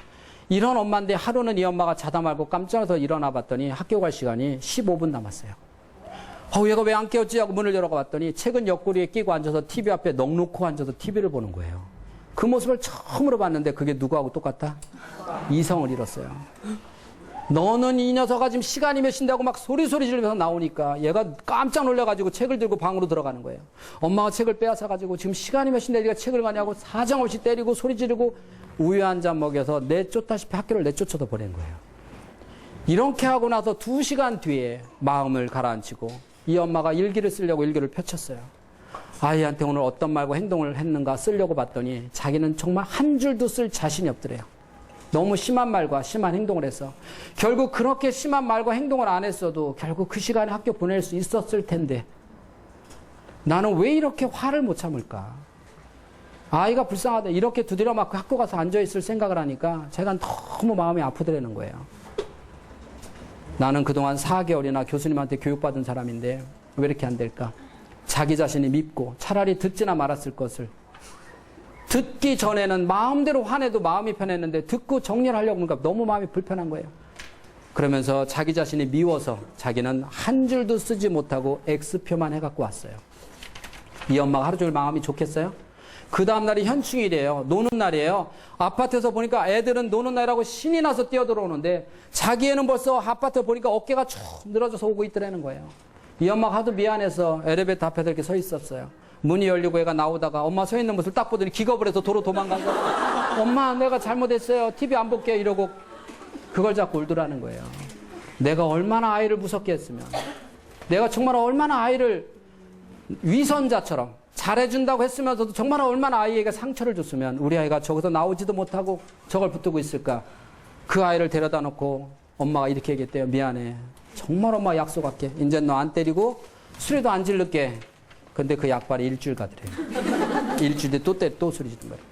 이런 엄마인데 하루는 이 엄마가 자다 말고 깜짝 놀라서 일어나 봤더니 학교 갈 시간이 15분 남았어요. 얘가 왜 안 깨웠지 하고 문을 열어가 봤더니 책은 옆구리에 끼고 앉아서 TV 앞에 넋놓고 앉아서 TV를 보는 거예요. 그 모습을 처음으로 봤는데 그게 누구하고 똑같아? 이성을 잃었어요. 너는 이 녀석아 지금 시간이 몇 시인다고 막 소리 지르면서 나오니까 얘가 깜짝 놀라가지고 책을 들고 방으로 들어가는 거예요. 엄마가 책을 빼앗아가지고 지금 시간이 몇 시인데 네가 책을 가냐고 사정없이 때리고 소리 지르고 우유 한 잔 먹여서 내쫓다시피 학교를 내쫓아서 보낸 거예요. 이렇게 하고 나서 2시간 뒤에 마음을 가라앉히고 이 엄마가 일기를 쓰려고 일기를 펼쳤어요. 아이한테 오늘 어떤 말과 행동을 했는가 쓰려고 봤더니 자기는 정말 한 줄도 쓸 자신이 없더래요. 너무 심한 말과 심한 행동을 해서 결국 그렇게 심한 말과 행동을 안 했어도 결국 그 시간에 학교 보낼 수 있었을 텐데 나는 왜 이렇게 화를 못 참을까? 아이가 불쌍하다. 이렇게 두드려 맞고 학교 가서 앉아있을 생각을 하니까 제가 너무 마음이 아프더라는 거예요. 나는 그동안 4개월이나 교수님한테 교육받은 사람인데 왜 이렇게 안 될까? 자기 자신이 밉고 차라리 듣지나 말았을 것을 듣기 전에는 마음대로 화내도 마음이 편했는데 듣고 정리를 하려고 하니까 너무 마음이 불편한 거예요. 그러면서 자기 자신이 미워서 자기는 한 줄도 쓰지 못하고 X표만 해갖고 왔어요. 이 엄마가 하루 종일 마음이 좋겠어요? 그 다음날이 현충일이에요. 노는 날이에요. 아파트에서 보니까 애들은 노는 날이라고 신이 나서 뛰어들어오는데 자기애는 벌써 아파트 보니까 어깨가 쭉 늘어져서 오고 있더라는 거예요. 이 엄마가 하도 미안해서 엘리베이터 앞에서 이렇게 서 있었어요. 문이 열리고 애가 나오다가 엄마 서 있는 모습을 딱 보더니 기겁을 해서 도로 도망간 거예요. 엄마 내가 잘못했어요. TV 안 볼게요. 이러고 그걸 자꾸 울더라는 거예요. 내가 얼마나 아이를 무섭게 했으면 내가 정말 얼마나 아이를 위선자처럼 잘해준다고 했으면서도 정말 얼마나 아이에게 상처를 줬으면 우리 아이가 저기서 나오지도 못하고 저걸 붙들고 있을까. 그 아이를 데려다 놓고 엄마가 이렇게 얘기했대요. 미안해. 정말 엄마 약속할게. 이제 너 안 때리고 술에도 안 질를게. 근데 그 약발이 일주일 가더래요. 일주일 뒤에 또 소리 지른 거예요.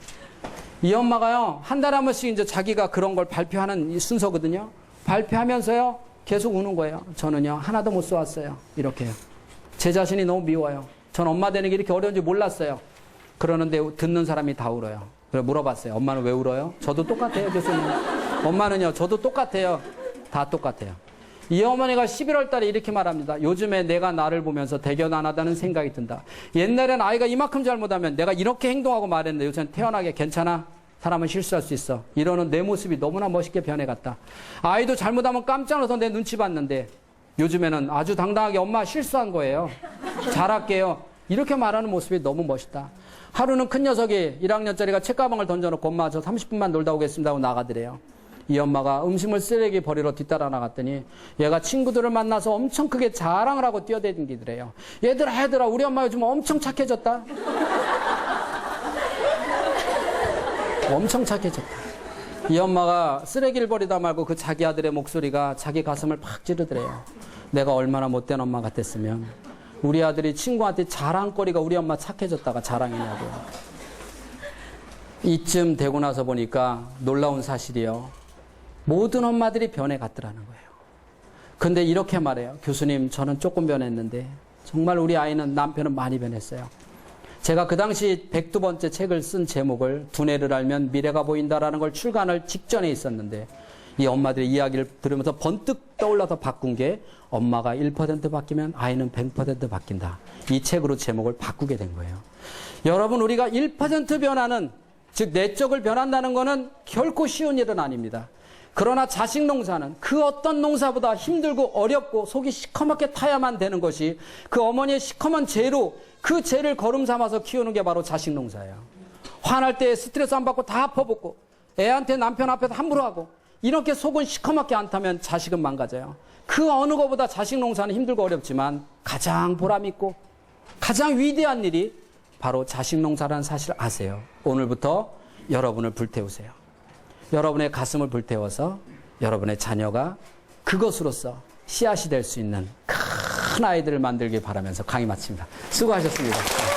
이 엄마가요, 한 달에 한 번씩 이제 자기가 그런 걸 발표하는 이 순서거든요. 발표하면서요, 계속 우는 거예요. 저는요, 하나도 못 써왔어요. 이렇게요. 제 자신이 너무 미워요. 전 엄마 되는 게 이렇게 어려운지 몰랐어요. 그러는데 듣는 사람이 다 울어요. 그래서 물어봤어요. 엄마는 왜 울어요? 저도 똑같아요, 교수님. 엄마는요, 저도 똑같아요. 다 똑같아요. 이 어머니가 11월 달에 이렇게 말합니다. 요즘에 내가 나를 보면서 대견하다는 생각이 든다. 옛날엔 아이가 이만큼 잘못하면 내가 이렇게 행동하고 말했는데 요새는 태어나게 괜찮아? 사람은 실수할 수 있어. 이러는 내 모습이 너무나 멋있게 변해갔다. 아이도 잘못하면 깜짝 놀라서 내 눈치 봤는데 요즘에는 아주 당당하게 엄마 실수한 거예요. 잘할게요. 이렇게 말하는 모습이 너무 멋있다. 하루는 큰 녀석이 1학년짜리가 책가방을 던져놓고 엄마 저 30분만 놀다 오겠습니다 하고 나가더래요. 이 엄마가 음식물 쓰레기 버리러 뒤따라 나갔더니 얘가 친구들을 만나서 엄청 크게 자랑을 하고 뛰어다니더래요. 얘들아 우리 엄마 요즘 엄청 착해졌다. 엄청 착해졌다. 이 엄마가 쓰레기를 버리다 말고 그 자기 아들의 목소리가 자기 가슴을 팍 찌르더래요. 내가 얼마나 못된 엄마 같았으면 우리 아들이 친구한테 자랑거리가 우리 엄마 착해졌다가 자랑이냐고요. 이쯤 되고 나서 보니까 놀라운 사실이요. 모든 엄마들이 변해갔더라는 거예요. 근데 이렇게 말해요. 교수님, 저는 조금 변했는데 정말 우리 아이는 남편은 많이 변했어요. 제가 그 당시 102번째 책을 쓴 제목을 두뇌를 알면 미래가 보인다라는 걸 출간할 직전에 있었는데 이 엄마들의 이야기를 들으면서 번뜩 떠올라서 바꾼 게 엄마가 1% 바뀌면 아이는 100% 바뀐다. 이 책으로 제목을 바꾸게 된 거예요. 여러분, 우리가 1% 변하는, 즉 내적을 변한다는 것은 결코 쉬운 일은 아닙니다. 그러나 자식 농사는 그 어떤 농사보다 힘들고 어렵고 속이 시커멓게 타야만 되는 것이 그 어머니의 시커먼 죄로 그 죄를 거름 삼아서 키우는 게 바로 자식 농사예요. 화날 때 스트레스 안 받고 다 퍼붓고 애한테 남편 앞에서 함부로 하고 이렇게 속은 시커멓게 안 타면 자식은 망가져요. 그 어느 것보다 자식 농사는 힘들고 어렵지만 가장 보람 있고 가장 위대한 일이 바로 자식 농사라는 사실을 아세요. 오늘부터 여러분을 불태우세요. 여러분의 가슴을 불태워서 여러분의 자녀가 그것으로서 씨앗이 될 수 있는 큰 아이들을 만들길 바라면서 강의 마칩니다. 수고하셨습니다.